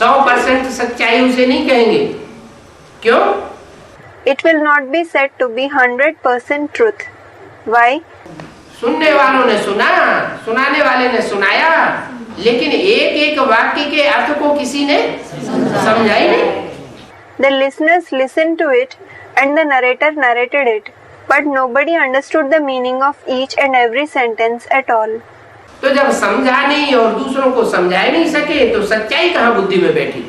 100% सच्चाई उसे नहीं कहेंगे। क्यों? It will not be said to be 100% truth. Why? सुनने वालों ने सुना, सुनाने वाले ने सुनाया, लेकिन एक एक वाक्य के अर्थ को किसी ने समझा ही नहीं। The listeners listened to it and the narrator narrated it, but nobody understood the meaning of each and every sentence at all. तो जब समझा नहीं और दूसरों को समझा ही नहीं सके तो सच्चाई कहाँ बुद्धि में बैठी?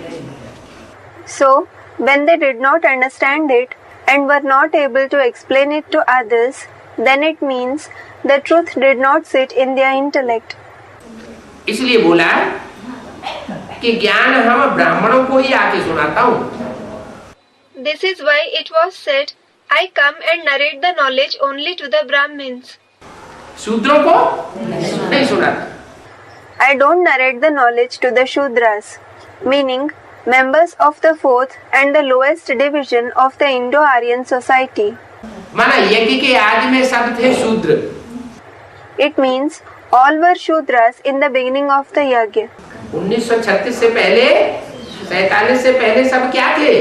So, when they did not understand it and were not able to explain it to others, then it means the truth did not sit in their intellect. इसलिए बोला कि ज्ञान हम ब्राह्मणों को ही आके सुनाता हूँ। This is why it was said, I come and narrate the knowledge only to the Brahmins. शूद्रों को नहीं सुनाता। I don't narrate the knowledge to the Shudras, meaning members of the fourth and the lowest division of the Indo-Aryan society. माना यज्ञ के आदि में सब थे शूद्र। It means all were Shudras in the beginning of the yajna. 1936 से पहले, 47 से पहले सब क्या थे?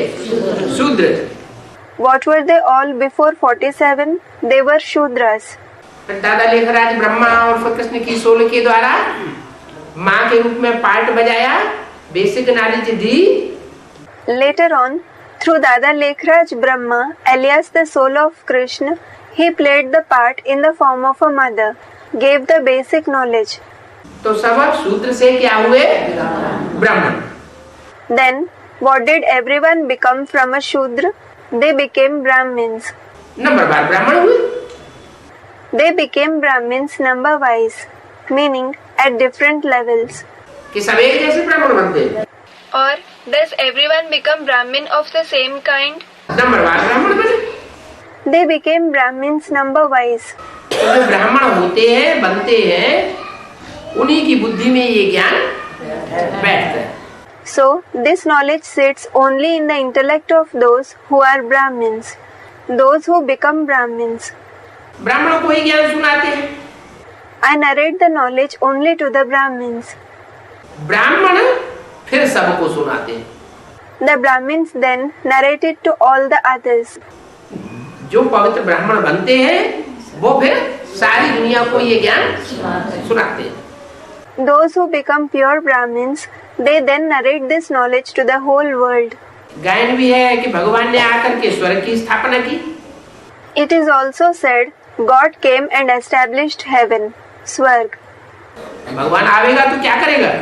शूद्र। What were they all before 47? They were Shudras. दादा लेखराज ब्रह्मा और कृष्ण की सोल के द्वारा माँ के रूप में पार्ट बजाया, basic knowledge the. Later on, through Dada Lekhraj Brahma, alias the soul of Krishna, he played the part in the form of a mother, gave the basic knowledge. तो सब शूद्र से क्या हुए? ब्राह्मण। Then, what did everyone become from a Shudra? They became Brahmins. नंबरवार ब्राह्मण हुए। They became Brahmins number wise, meaning at different levels. कि सब एक जैसे ब्राह्मण बनते? Or does everyone become Brahmin of the same kind? नंबरवार ब्राह्मण बने। They became Brahmins number wise. तो जो ब्राह्मण होते हैं, बनते हैं, उन्हीं की बुद्धि में ये ज्ञान बैठता है। So, this knowledge sits only in the intellect of those who are Brahmins, those who become Brahmins. ब्राह्मणों को ही ज्ञान सुनाते हैं। I narrate the knowledge only to the Brahmins. ब्राह्मण फिर सबको सुनाते हैं। The Brahmins then narrate it to all the others. जो पवित्र ब्राह्मण बनते हैं, वो फिर सारी दुनिया को ये ज्ञान सुनाते हैं। Those who become pure Brahmins, they then narrate this knowledge to the whole world. गायन भी है कि भगवान ने आकर के स्वर्ग की स्थापना की। It is also said, God came and established heaven, Swarg. भगवान आवेगा तो क्या करेगा?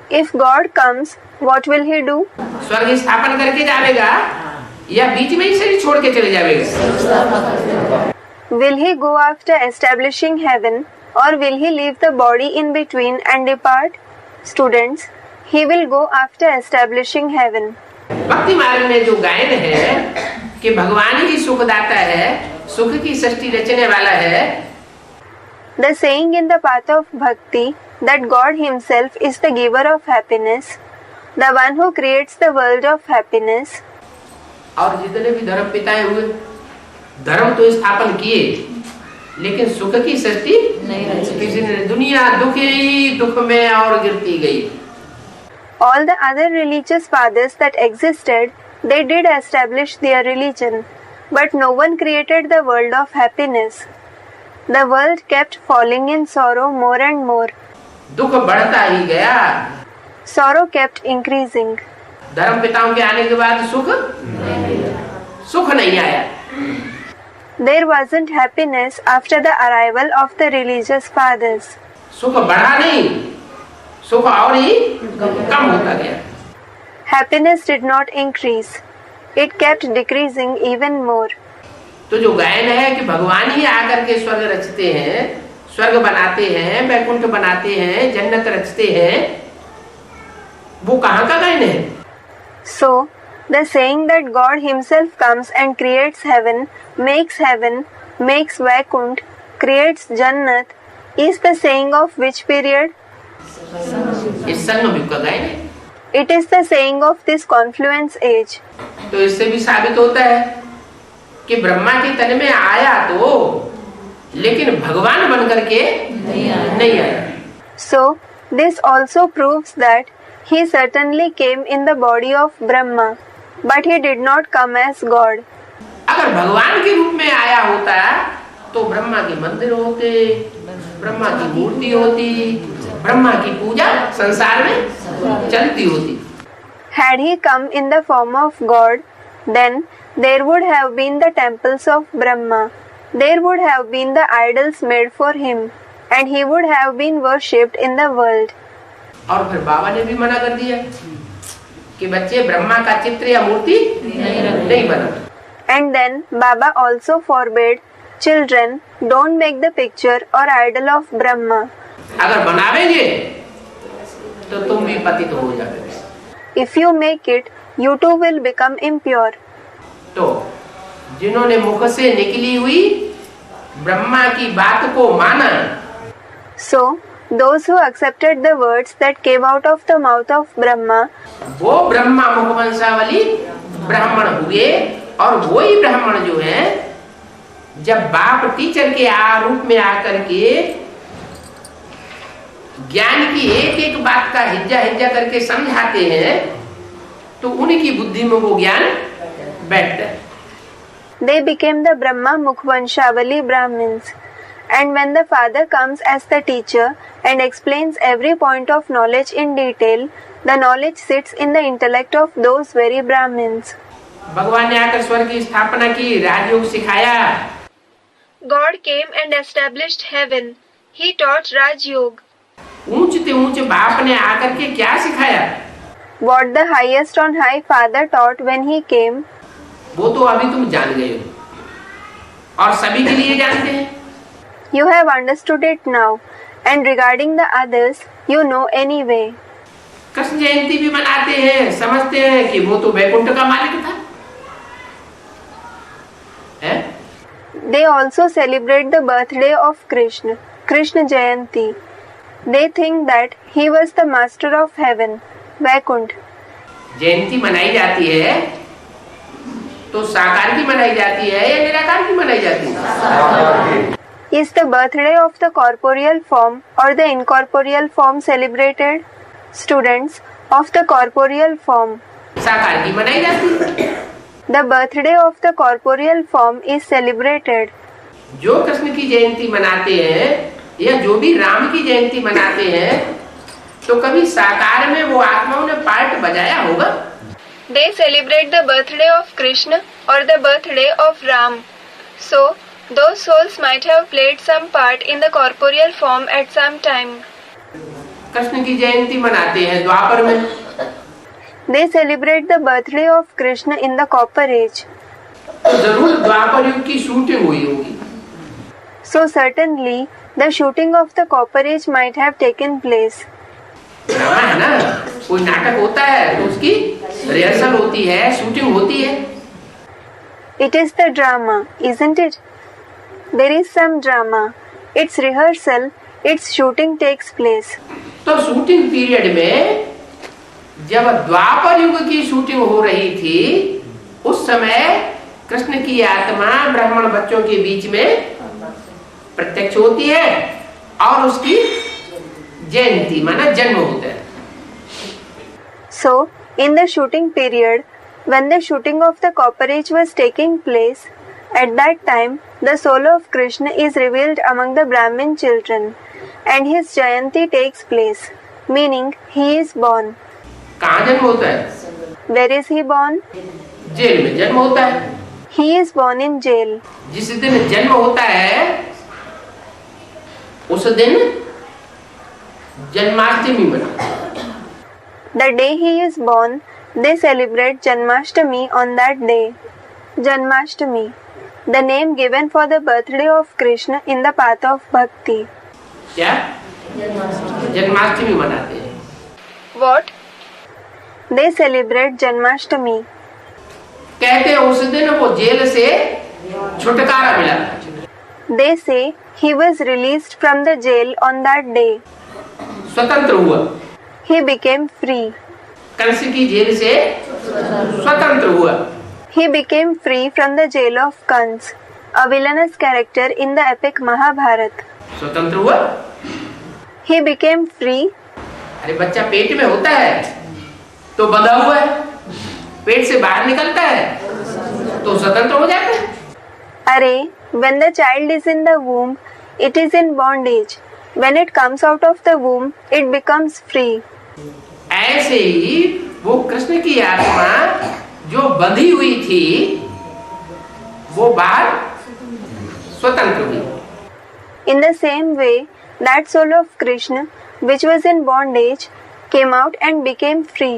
If God comes, what will he do? स्वर्ग स्थापन करके जाएगा या बीच में ही शरीर छोड़ के चले जाएगा? Will he go after establishing heaven, or will he leave the body in between and depart? Students, he will go after establishing heaven. भक्ति मार्ग में जो गायन है कि भगवान ही सुखदाता है, सुख की सृष्टि रचने वाला है। The saying in the path of bhakti that God himself is the giver of happiness, the one who creates the world of happiness. और जितने भी धर्म पिताएं हुए, धर्म तो स्थापन किए, लेकिन सुख की सृष्टि किसी ने, दुनिया दुखी दुख में और गिरती गई। All the other religious fathers that existed, they did establish their religion, but no one created the world of happiness. The world kept falling in sorrow more and more. दुख बढ़ता ही गया। Sorrow kept increasing. धर्म पिताओं के आने के बाद सुख नहीं आया। There wasn't happiness after the arrival of the religious fathers. सुख बढ़ा नहीं, सुख और ही कम होता गया। Happiness did not increase. It kept decreasing even more. तो जो गायन है कि भगवान ही आकर के स्वर्ग रचते हैं, स्वर्ग बनाते हैं, वैकुंठ बनाते हैं, जन्नत रचते हैं, वो कहाँ का गायन है? So, The saying that God Himself comes and creates heaven, makes Vaikunt, creates Jannat, is the saying of which period? इस संगम युग का गायन है। It is the saying of this confluence age. तो इससे भी साबित होता है कि ब्रह्मा के तन में आया तो, लेकिन भगवान बनकर के नहीं आया। So, this also proves that he certainly came in the body of Brahma, but he did not come as God. अगर भगवान के रूप में आया होता तो ब्रह्मा के मंदिर होते, ब्रह्मा की मूर्ति होती, ब्रह्मा की पूजा संसार में चलती होती। Had he come in the form of God, then there would have been the temples of Brahma, there would have been the idols made for him, and he would have been worshipped in the world. और फिर बाबा ने भी मना कर दिया कि बच्चे ब्रह्मा का चित्र या मूर्ति नहीं बना। And then Baba also forbade children, don't make the picture or idol of Brahma. अगर बनावेंगे तो तुम भी पतित हो जाओगे। If you make it, you too will become impure. तो जिन्होंने मुख से निकली हुई ब्रह्मा की बात को माना, So, those who accepted the words that came out of the mouth of Brahma, वो ब्रह्मा मुखवंशावली ब्राह्मण हुए। और वही ब्राह्मण जो है जब बाप टीचर के रूप में आकर के ज्ञान की एक एक बात का हिज्जा हिज्जा करके समझाते हैं तो उनकी बुद्धि में वो ज्ञान बैठता है। they became the Brahma Mukhvanshavali Brahmins. And when the father comes as the teacher and explains every point of knowledge in detail, the knowledge sits in the intellect of those very Brahmins. भगवान ने आकर स्वर्ग की स्थापना की, राजयोग सिखाया। God came and established heaven. He taught Raj Yoga. ऊंच ऊंच बाप ने आकर के क्या सिखाया? What the highest on high father taught when he came, वो तो अभी तुम जान गए हो और सभी के लिए जानते हैं। you have understood it now, and regarding the others, you know anyway. Krishna जयंती भी मनाते हैं, समझते हैं कि वो तो वैकुंठ का मालिक था। है? They also celebrate the birthday of Krishna, Krishna Jayanti. They think that he was the master of heaven, Vaikunt. जयंती मनाई जाती है तो साकार की मनाई जाती है या निराकार की मनाई जाती है? Is the birthday of the corporeal form or the incorporeal form celebrated? Students of the corporeal form. साकार की मनाई जाती है। The birthday of the corporeal form is celebrated. जो कृष्ण की जयंती मनाते हैं या जो भी राम की जयंती मनाते हैं तो कभी साकार में वो आत्माओं ने पार्ट बजाया होगा। They celebrate the birthday of Krishna or the birthday of Ram. So, those souls might have played some part in the corporeal form at some time. Krishna की जयंती मनाते हैं द्वापर में। They celebrate the birthday of Krishna in the Copper Age. तो जरूर द्वापर युग की shooting हुई होगी। So certainly, the shooting of the Copper Age might have taken place. Drama है ना, कोई नाटक होता है तो उसकी रिहर्सल होती है, शूटिंग होती है। It is the drama, isn't it? There is some drama. Its rehearsal, its shooting takes place. तो शूटिंग पीरियड में जब द्वापर युग की शूटिंग हो रही थी उस समय कृष्ण की आत्मा ब्राह्मण बच्चों के बीच में प्रत्यक्ष होती है और उसकी जयंती माना जन्म होता है। So, in the shooting period, when the shooting of the Copper Age was taking place, at that time, the soul of Krishna is revealed among the Brahmin children, and his Jayanti takes place, meaning he is born. कहाँ जन्म होता है? Where is he born? Jail में जन्म होता है। He is born in jail. जिस दिन जन्म होता है उस दिन जन्माष्टमी मनाते हैं। The day he is born, they celebrate Janmashtami on that day. Janmashtami, the name given for the birthday of Krishna in the path of bhakti. क्या? जन्माष्टमी मनाते हैं। What? They celebrate Janmashtami. कहते हैं उस दिन वो जेल से छुटकारा मिला। They say he was released from the jail on that day. स्वतंत्र हुआ। He became free. कंस की जेल से स्वतंत्र हुआ। He became free from the jail of Kans, a villainous character in the epic Mahabharata. स्वतंत्र हुआ। He became free. अरे बच्चा पेट में होता है तो बंधा हुआ है, पेट से बाहर निकलता है तो स्वतंत्र हो जाता है। Array, when the child is in the womb, it is in bondage. When it comes out of the womb, it becomes free. ऐसे ही वो कृष्ण की आत्मा जो बंधी हुई थी वो बाहर स्वतंत्र हुई। In the same way, that soul of Krishna, which was in bondage, came out and became free.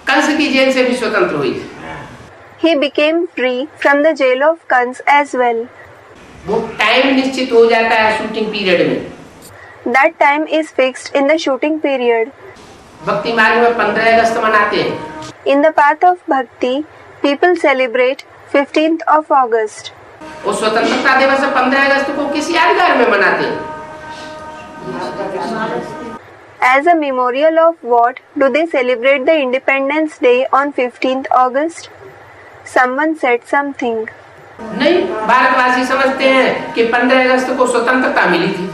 Kans की जेल से भी स्वतंत्र हुई। He became free from the jail of Kans as well. वो टाइम निश्चित हो जाता है शूटिंग पीरियड में। That time is fixed in the shooting period. भक्ति मार्ग में 15 अगस्त मनाते हैं। In the path of bhakti, people celebrate 15th of August. वो स्वतंत्रता दिवस 15 अगस्त को किस यादगार में मनाते हैं? As a memorial of what do they celebrate the Independence Day on 15th August? Someone said something. नहीं, भारतवासी समझते हैं कि 15 अगस्त को स्वतंत्रता मिली थी,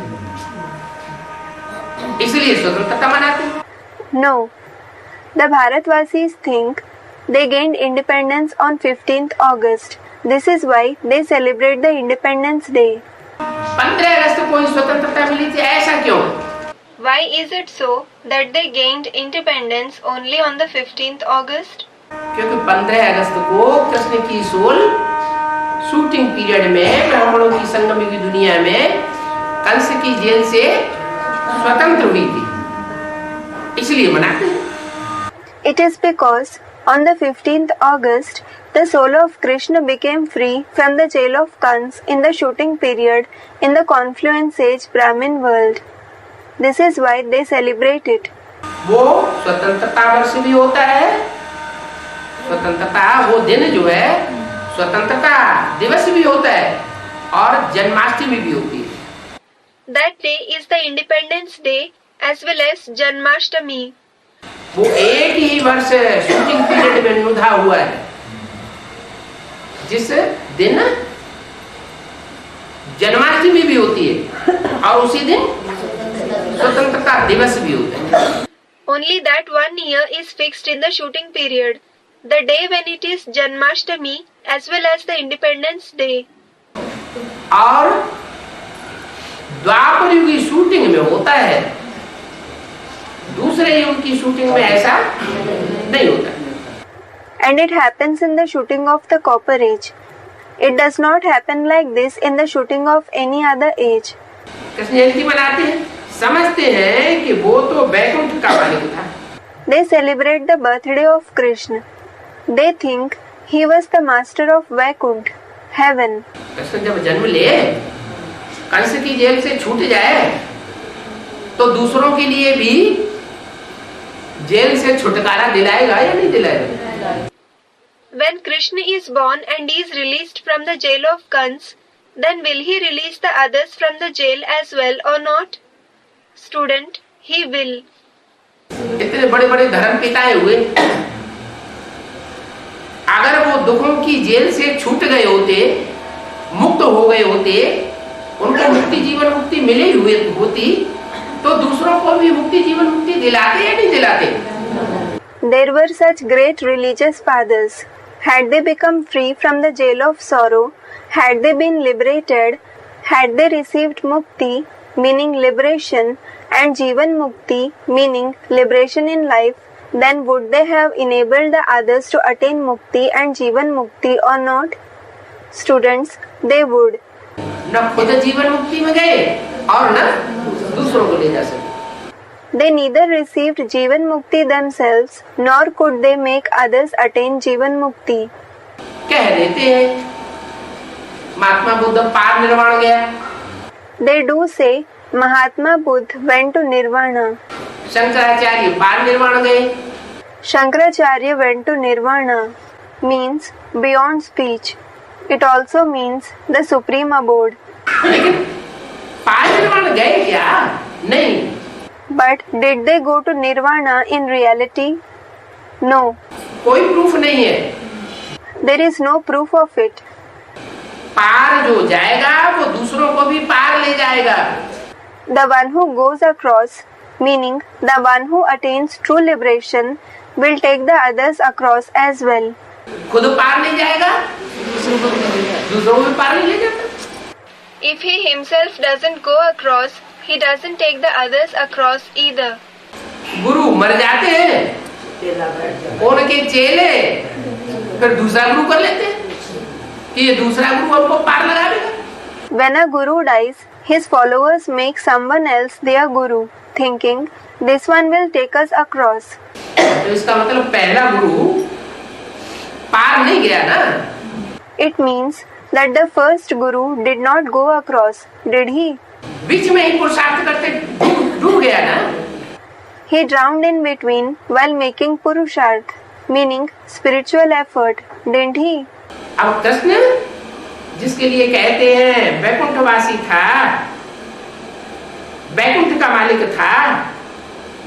इसलिए स्वतंत्रता मनाते हैं। No, the Bharatvasis think they gained independence on 15th August. This is why they celebrate the Independence Day. 15 अगस्त को ही स्वतंत्रता मिली थी, ऐसा क्यों? Why is it so that they gained independence only on the 15th August? क्योंकि 15 अगस्त को कृष्ण की soul shooting period में ब्राह्मणों की संगम की दुनिया में कंस की जेल से स्वतंत्र हुई थी, इसलिए मनाते हैं। It is because on the 15th August, the soul of Krishna became free from the jail of Kans in the shooting period in the Confluence Age Brahmin world. This is why they celebrate it. वो स्वतंत्रता वर्ष भी होता है, स्वतंत्रता वो दिन जो है स्वतंत्रता दिवस भी होता है और जन्माष्टमी भी होती है। That day is the Independence Day as well as Janmashtami. वो एक ही वर्ष शूटिंग पीरियड में नुधा हुआ है, जिस दिन जन्माष्टमी भी होती है और उसी दिन स्वतंत्रता दिवस भी होता है। Only that one year is fixed in the shooting period, the day when it is Janmashtami as well as the Independence Day. और द्वापर युग की शूटिंग में होता है, दूसरे युग की शूटिंग में ऐसा नहीं होता। And it happens in the shooting of the Copper Age. It does not happen like this in the shooting of any other age. Krishna जयंती मनाते हैं, समझते हैं कि वो तो वैकुंठ का मालिक था। They celebrate the birthday of Krishna. They think he was the master of Vaikuntha, heaven. Krishna जब जन्म ले, कंस की जेल से छूट जाए, तो दूसरों के लिए भी जेल से छुटकारा दिलाएगा या नहीं दिलाएगा? When Krishna is born and is released from the jail of Kans, then will he release the others from the jail as well or not? Student, he will. इतने बड़े बड़े धर्म पिताएं हुए, अगर वो दुखों की जेल से छूट गए होते, मुक्त हो गए होते, उनको मुक्ति जीवन मुक्ति मिली हुई होती, तो दूसरों को भी मुक्ति जीवन मुक्ति दिलाते या नहीं दिलाते? There were such great religious fathers. Had they become free from the jail of sorrow, had they been liberated, had they received mukti, meaning liberation, and jivan mukti, meaning liberation in life, then would they have enabled the others to attain mukti and jivan mukti or not? Students, they would. न खुद जीवन मुक्ति में गए और न दूसरों को ले जा सके। They neither received Jivan Mukti themselves, nor could they make others attain Jivan Mukti. कह देते हैं महात्मा बुद्ध पार निर्वाण गया। They do say Mahatma Buddha went to Nirvana. Shankaracharya पार निर्वाण गए। Shankaracharya went to Nirvana. means beyond speech. It also means the supreme abode. लेकिन पारिनिर्वाण गए क्या? नहीं. But did they go to nirvana in reality? No. कोई प्रूफ नहीं है. There is no proof of it. पार जो जाएगा वो दूसरों को भी पार ले जाएगा. The one who goes across, meaning the one who attains true liberation, will take the others across as well. खुद पार नहीं जाएगा, दूसरों को भी पार नहीं ले जाता. If he himself doesn't go across, he doesn't take the others across either. गुरु मर जाते हैं, उनके चेले फिर दूसरा गुरु कर लेते हैं कि ये दूसरा गुरु हमको पार लगा देगा. When a guru dies, his followers make someone else their guru, thinking this one will take us across. तो इसका मतलब पहला गुरु पार नहीं गया ना. It means that the first guru did not go across, did he? बीच में ही पुरुषार्थ करते डूब गया ना. He drowned in between while making purusharth, meaning spiritual effort, didn't he? अब कृष्ण जिसके लिए कहते हैं वैकुंठवासी था, वैकुंठ का मालिक था,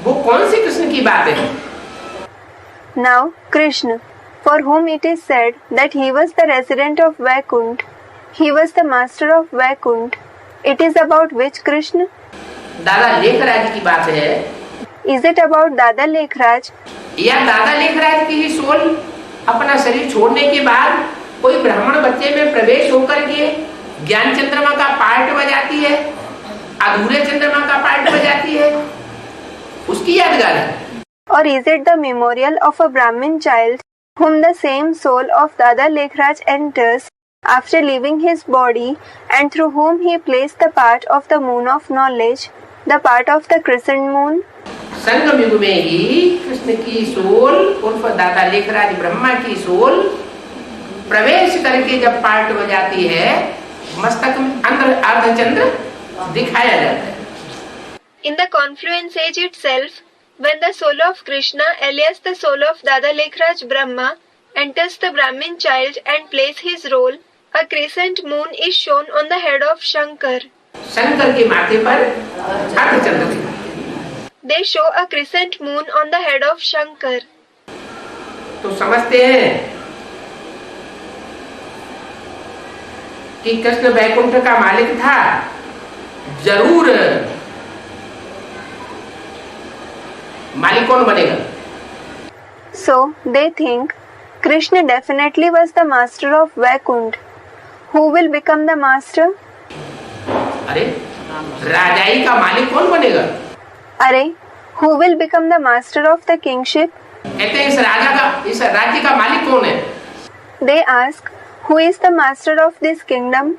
वो कौन सी कृष्ण की बात है? Now Krishna, for whom it is said that he was the resident of Vaikunt, he was the master of Vaikunt. It is about which Krishna? दादा लेखराज की बात है. Is it about Dada Lekhraj? या दादा लेखराज की ही सोल अपना शरीर छोड़ने के बाद कोई ब्राह्मण बच्चे में प्रवेश होकर के ज्ञान चंद्रमा का पार्ट बजाती है, अधूरे चंद्रमा का पार्ट बजाती है, उसकी यादगार है. Or is it the memorial of a Brahmin child whom the same soul of Dada Lekhraj enters after leaving his body and through whom he plays the part of the moon of knowledge, the part of the crescent moon? संगम युग में ही कृष्ण की soul उर्फ दादा लेखराज ब्रह्मा की soul प्रवेश करके जब part बजाती है, मस्तक में अंदर अर्धचंद्र दिखाया जाता है. In the confluence age itself, when the soul of Krishna, alias the soul of Dada Lekhraj Brahma, enters the Brahmin child and plays his role, a crescent moon is shown on the head of Shankar. Shankar के माथे पर अर्धचंद्र दिखा. They show a crescent moon on the head of Shankar. तो समझते हैं कि कृष्ण वैकुंठ का मालिक था, जरूर मालिक कौन बनेगा? So they think Krishna definitely was the master of Vaikunt. Who will become the master? अरे राजाई का मालिक कौन बनेगा? Are, who will become the master of the kingship? कहते हैं इस राज्य का मालिक कौन है? They ask, who is the master of this kingdom?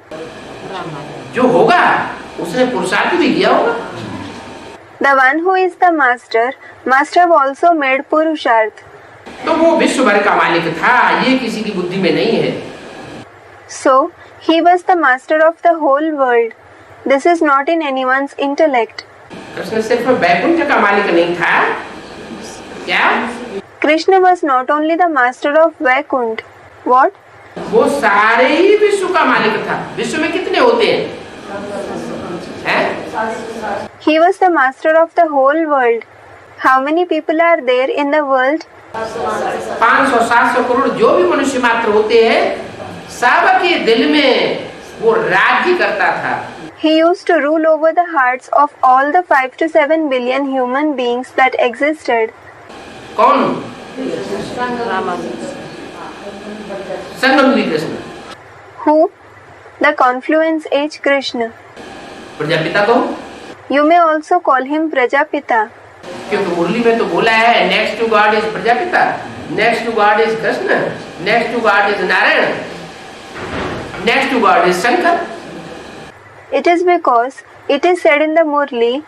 जो होगा उसने पुरुषार्थ भी किया होगा. The one who is the master must have also made Purusharth. तो वो विश्व भर का मालिक था, ये किसी की बुद्धि में नहीं है. So he was the master of the whole world. This is not in anyone's intellect. Krishna सिर्फ वैकुंठ का मालिक नहीं था. क्या? Krishna was not only the master of Vaikunt. What? वो सारे ही विश्व का मालिक था. विश्व में कितने होते हैं? He was the master of the whole world. How many people are there in the world? 500-700 crore जो भी मनुष्य मात्र होते हैं, सबके दिल में वो राज्य करता था. He used to rule over the hearts of all the 5 to 7 billion human beings that existed. कौन? संगम Krishna. Who? The confluence age Krishna. Prajapita को? You may also call him Prajapita. क्योंकि मुरली में तो बोला है next to God is Prajapita, next to God is Krishna, next to God is Narayan, next to God is Shankar. It is because it is said in the Murli,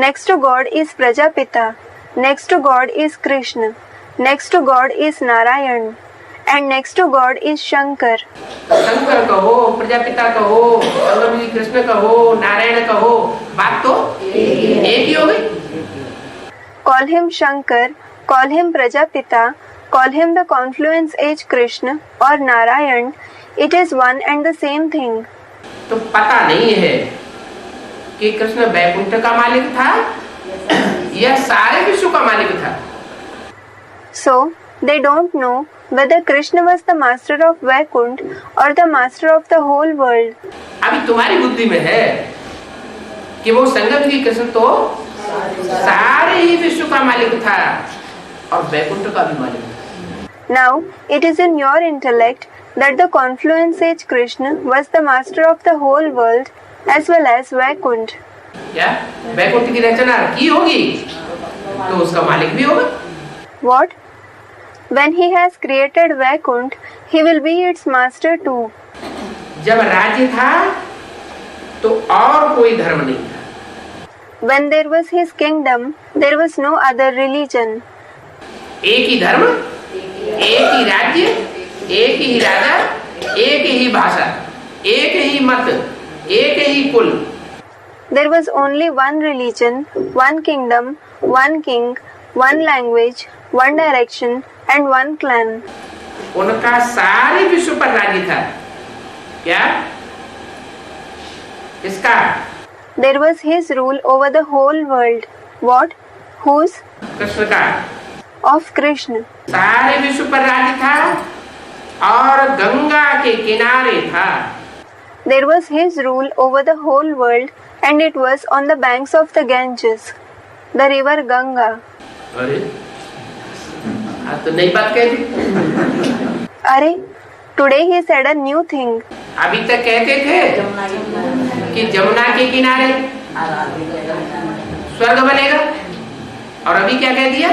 next to God is Prajapita, next to God is Krishna, next to God is Narayan, and next to God is Shankar. Shankar कहो, प्रजापिता कहो, संगम कृष्ण कहो, नारायण कहो, बात तो एक ही हो गई. Call him Shankar, call him Prajapita, Call him the confluence age Krishna or Narayan, it is one and the same thing. तो पता नहीं है कि कृष्ण वैकुंठ का मालिक था या सारे विश्व का मालिक था। So, they don't know whether Krishna was the master of Vaikunt or the master of the whole world. अभी तुम्हारी बुद्धि में है कि वो संगम की कृष्ण तो सारे ही विश्व का मालिक था और वैकुंठ का भी मालिक था। Now, it is in your intellect that the confluence age Krishna was the master of the whole world as well as Vaikunt. क्या वैकुंठ की रचना की होगी तो उसका मालिक भी होगा। What? When he has created Vaikunt, he will be its master too. जब राज्य था तो और कोई धर्म नहीं था। When there was his kingdom, there was no other religion. एक ही धर्म, एक ही राज्य, एक ही राजा, एक ही भाषा, एक ही मत, एक ही कुल। There was only one religion, one kingdom, one king, one language, one direction and one clan. उनका सारे विश्व पर राज्य था। क्या? किसका? There was his rule over the whole world. What? Whose? Krishna का। Of Krishna. सारे विश्व पर राज्य था और गंगा के किनारे था। There was his rule over the whole world and it was on the banks of the Ganges, the river Ganga. अरे आज तो नई बात कह दी। अरे, today he said a new thing. अभी तक कहते थे कि जमुना के किनारे स्वर्ग बनेगा और अभी क्या कह दिया?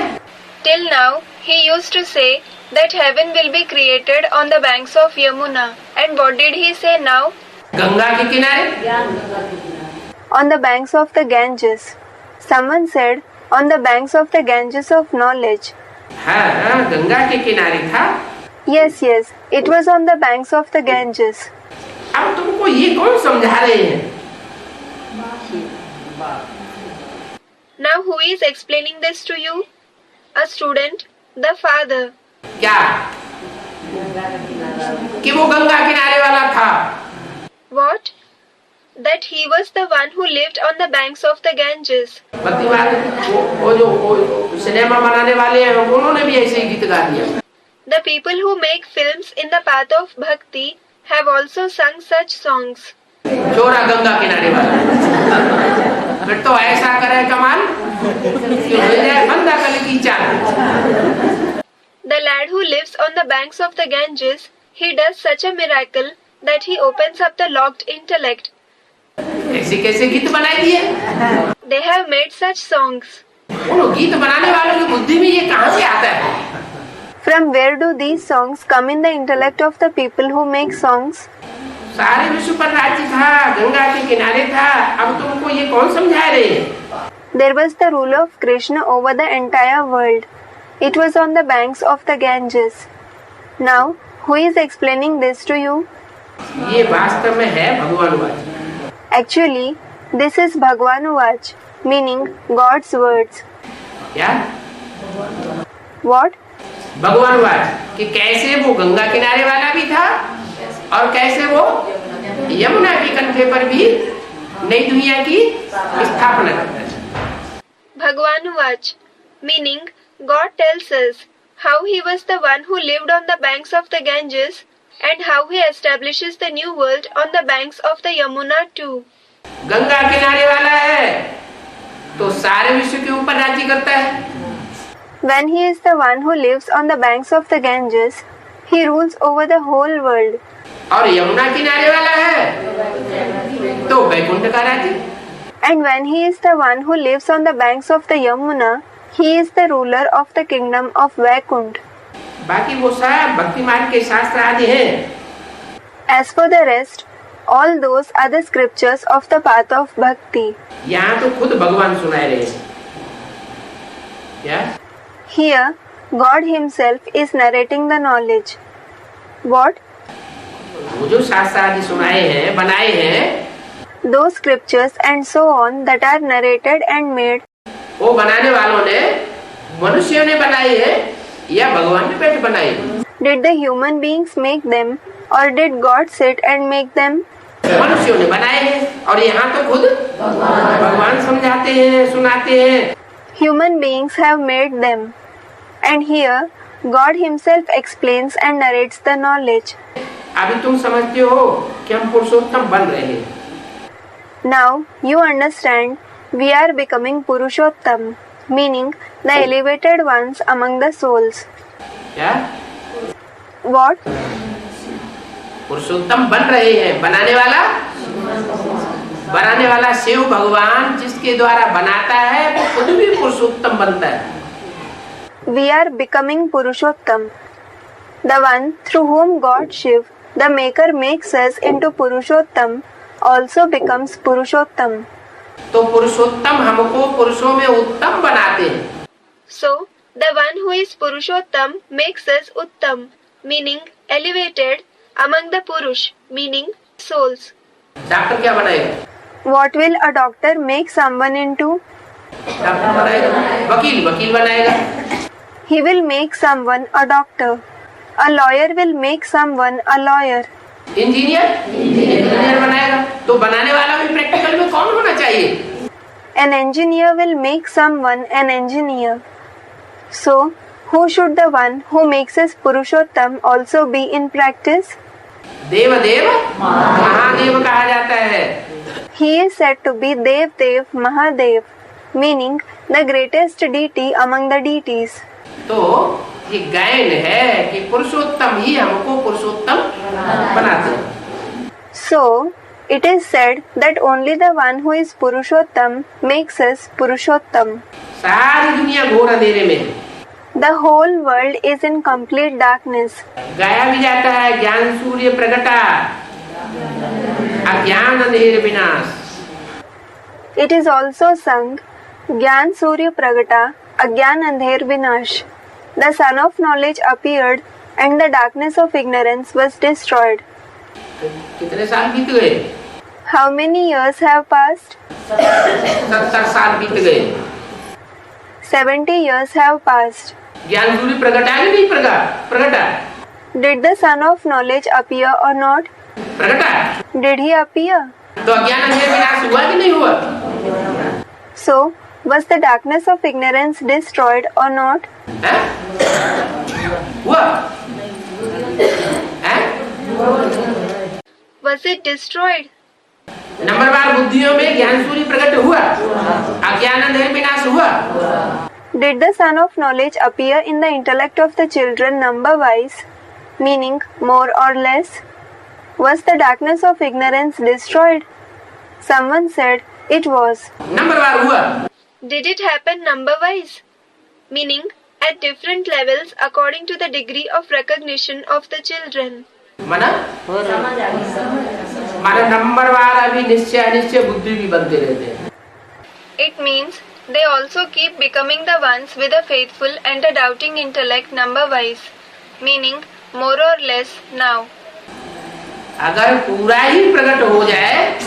Till now, he used to say that heaven will be created on the banks of Yamuna. And what did he say now? Ganga के किनारे। On the banks of the Ganges. Someone said, on the banks of the Ganges of knowledge. हाँ, गंगा के किनारे था। Yes, yes, it was on the banks of the Ganges. अब तुमको ये कौन समझा रहे हैं? Now who is explaining this to you? A student, the father. क्या? कि वो गंगा किनारे वाला था। What? That he was the one who lived on the banks of the Ganges. वो जो सिनेमा बनाने वाले हैं उन्होंने भी ऐसे ही गीत गा दिया। The people who make films in the path of bhakti have also sung such songs. चोरा गंगा किनारे वाला। फिर तो ऐसा करे कमाल कि हो जाए बंदा कल की चाल। The lad who lives on the banks of the Ganges, he does such a miracle that he opens up the locked intellect. ऐसे कैसे गीत बनाए दिए? They have made such songs. उन गीत बनाने वालों की बुद्धि में ये कहाँ से आता है? From where do these songs come in the intellect of the people who make songs? सारे विश्व पर राज्य था, गंगा के किनारे था। अब तुमको ये कौन समझा रहे हैं? There was the rule of Krishna over the entire world. It was on the banks of the Ganges. Now, who is explaining this to you? ये वास्तव में है भगवानुवाच। Actually, this is Bhagwanuvach, meaning God's words. क्या? What? भगवानुवाच कि कैसे वो गंगा किनारे वाला भी था और कैसे वो यमुना के कंठे पर भी नई दुनिया की स्थापना करता है। Bhagwanuvach, meaning God tells us how he was the one who lived on the banks of the Ganges and how he establishes the new world on the banks of the Yamuna too. Ganga किनारे वाला है तो सारे विश्व के ऊपर राज्य करता है। When he is the one who lives on the banks of the Ganges, he rules over the whole world. और यमुना किनारे वाला है तो वैकुंठ का राज्य। And when he is the one who lives on the banks of the Yamuna, he is the ruler of the kingdom of Vaikunt. बाकी वो सब भक्ति मार्ग के शास्त्र आदि हैं। As for the rest, all those are the scriptures of the path of bhakti. यहाँ तो खुद भगवान सुनाए रहे हैं। क्या? Here, God himself is narrating the knowledge. What? वो जो शास्त्र आदि सुनाए हैं, बनाए हैं, Those scriptures and so on that are narrated and made, वो बनाने वालों ने, मनुष्यों ने बनाई है या भगवान ने पेट बनाए? Did the human beings make them or did God sit and make them? मनुष्यों ने बनाए हैं और यहाँ तो खुद भगवान समझाते हैं, सुनाते हैं। Human beings have made them. And here God himself explains and narrates the knowledge. अभी तुम समझते हो कि हम पुरुषोत्तम बन रहे हैं। Now you understand we are becoming Purushottam, meaning the elevated ones among the souls. क्या? What? पुरुषोत्तम बन रहे हैं। बनाने वाला शिव भगवान जिसके द्वारा बनाता है वो खुद भी पुरुषोत्तम बनता है। We are becoming Purushottam. The one through whom God Shiv, the Maker, makes us into Purushottam, also becomes Purushottam. तो पुरुषोत्तम हमको पुरुषों में उत्तम बनाते हैं। So, the one who is Purushottam makes us Uttam, meaning elevated, among the Purush, meaning souls. Doctor क्या बनाएगा? What will a doctor make someone into? Doctor बनाएगा। वकील बनाएगा। He will make someone a doctor. A lawyer will make someone a lawyer. Engineer बनाएगा। तो बनाने वाला भी प्रैक्टिकल में कौन होना चाहिए? An engineer will make someone an engineer. So, who should the one who makes us Purushottam also be in practice? देव महादेव कहा जाता है। He is said to be Dev Mahadev, meaning the greatest deity among the deities. तो ये गायन है कि पुरुषोत्तम ही हमको पुरुषोत्तम बनाते हैं। So, it is said that only the one who is Purushottam makes us Purushottam. सारी दुनिया घोर अंधेरे में है। The whole world is in complete darkness. गाया भी जाता है ज्ञान सूर्य प्रगटा अज्ञान अंधेर विनाश। It is also sung, Gyan Surya Pragata, Agyan Andher Vinash. The sun of knowledge appeared and the darkness of ignorance was destroyed. कितने साल बीत गए? How many years have passed? 70 साल बीत गए। 70 years have passed. ज्ञान सूर्य प्रगटा कि नहीं प्रगटा? Did the sun of knowledge appear or not? प्रगटा। Did he appear? तो अज्ञान अंधेर विनाश हुआ कि नहीं हुआ? So, was the darkness of ignorance destroyed or not? है? हुआ? है? Was it destroyed? नंबरवार बुद्धियों में ज्ञान सूर्य प्रकट हुआ, अज्ञान अंधेर विनाश हुआ। Did the sun of knowledge appear in the intellect of the children number-wise, meaning more or less? Was the darkness of ignorance destroyed? Someone said it was. नंबरवार हुआ। Did it happen number-wise? Meaning at different levels according to the degree of recognition of the children. माना नंबरवार अभी निश्चय अनिश्चय बुद्धि भी बनते रहते हैं। It means they also keep becoming the ones with a faithful and a doubting intellect number-wise, meaning more or less now. अगर पूरा ही प्रकट हो जाए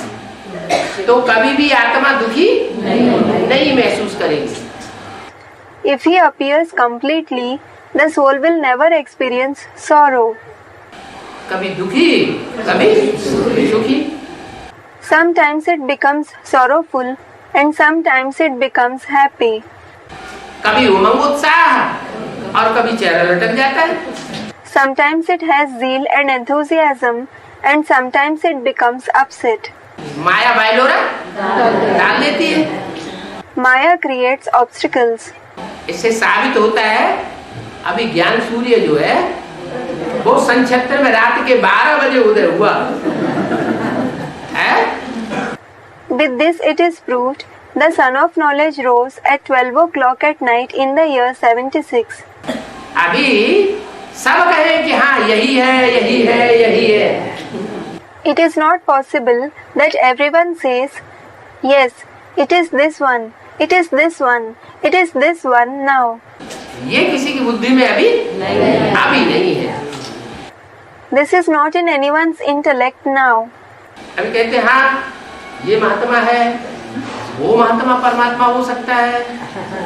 तो कभी भी आत्मा दुखी नहीं महसूस करेगी। If he appears completely, the soul will never experience sorrow. कभी दुखी कभी सुखी। Sometimes it becomes sorrowful and sometimes it becomes happy. कभी उमंग उत्साह और कभी चेहरा लटक जाता है। Sometimes it has zeal and enthusiasm and sometimes it becomes upset. माया बाइलोरा डाल देती है। Maya creates obstacles. इससे साबित होता है अभी ज्ञान सूर्य जो है वो सन 76 में रात के 12 बजे उदय हुआ है। With this it is proved the sun of knowledge rose at 12 o'clock at night in the year 76. अभी सब कहे कि हाँ यही है। It is not possible that everyone says, yes, it is this one, it is this one, it is this one now. ये किसी की बुद्धि में अभी नहीं है। This is not in anyone's intellect now. अभी कहते हैं हाँ ये महात्मा है, वो महात्मा परमात्मा हो सकता है,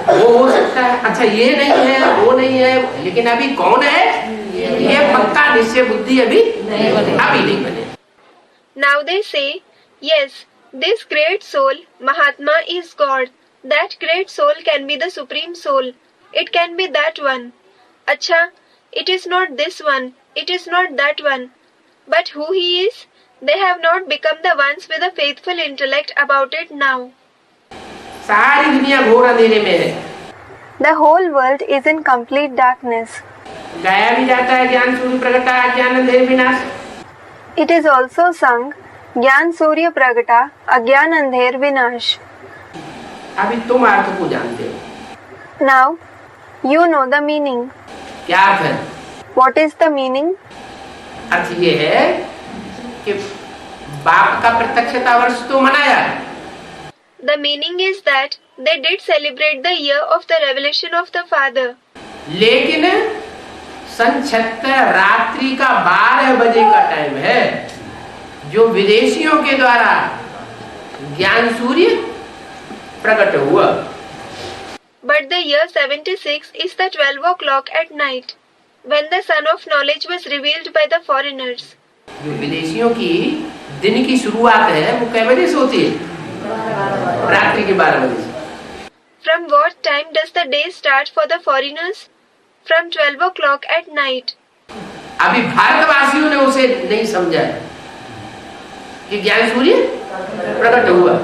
वो हो सकता है, अच्छा ये नहीं है, वो नहीं है, लेकिन अभी कौन है ये पक्का निश्चय बुद्धि अभी नहीं बने। Now they say, yes, this great soul, Mahatma, is God. That great soul can be the supreme soul. It can be that one. Acha, it is not this one. It is not that one. But who he is? They have not become the ones with a faithful intellect about it now. सारी दुनिया घोर अंधेरे में है। The whole world is in complete darkness. गाया भी जाता है ज्ञान सूर्य प्रगटा अज्ञान अंधेर विनाश। It is also sung, ज्ञान सूर्य प्रगटा अज्ञान अंधेर विनाश। अभी तुम अर्थ को जानते हो। Now you know the meaning. क्या अर्थ है? What is the meaning? अर्थ ये है कि बाप का प्रत्यक्षता वर्ष तो मनाया। The meaning is that they did celebrate the year of the revelation of the Father. लेकिन सन 76 रात्रि का 12 बजे का टाइम है जो विदेशियों के द्वारा ज्ञान सूर्य प्रकट हुआ। But the year 76 is the 12 o'clock at night, when the sun of knowledge was revealed by the foreigners. जो विदेशियों की दिन की शुरुआत है वो कै बजे से होती है? रात्रि के 12 बजे से। From what time does the day start for the foreigners? From 12 o'clock at night. अभी भारतवासियों ने उसे नहीं समझा कि ज्ञान सूर्य प्रकट हुआ।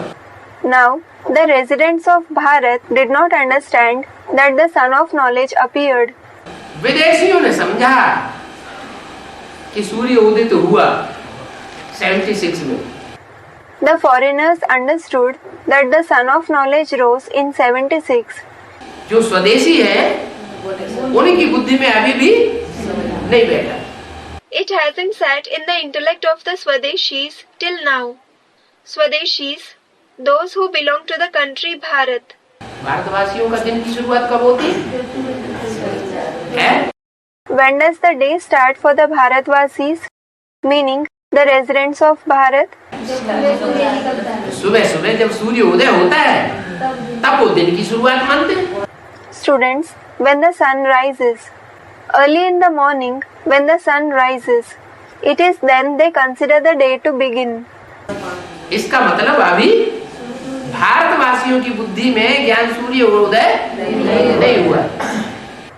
Now, the residents of Bharat did not understand that the sun of knowledge appeared. विदेशियों ने समझा कि सूर्य उदित हुआ 76 में। The foreigners understood that the sun of knowledge rose in 76. जो स्वदेशी है उनकी बुद्धि में अभी भी नहीं बैठा। It hasn't sat in the intellect of the Swadeshis till now. Swadeshis, those who belong to the country Bharat. भारतवासियों का दिन की शुरुआत कब होती है? When does the day start for the Bharatvasis, meaning the residents of Bharat? सुबह सुबह जब सूर्य उदय होता है तब वो दिन की शुरुआत मानते हैं। Students, when the sun rises. Early in the morning, when the sun rises, it is then they consider the day to begin. इसका मतलब अभी भारतवासियों की बुद्धि में ज्ञान सूर्य उदय नहीं हुआ।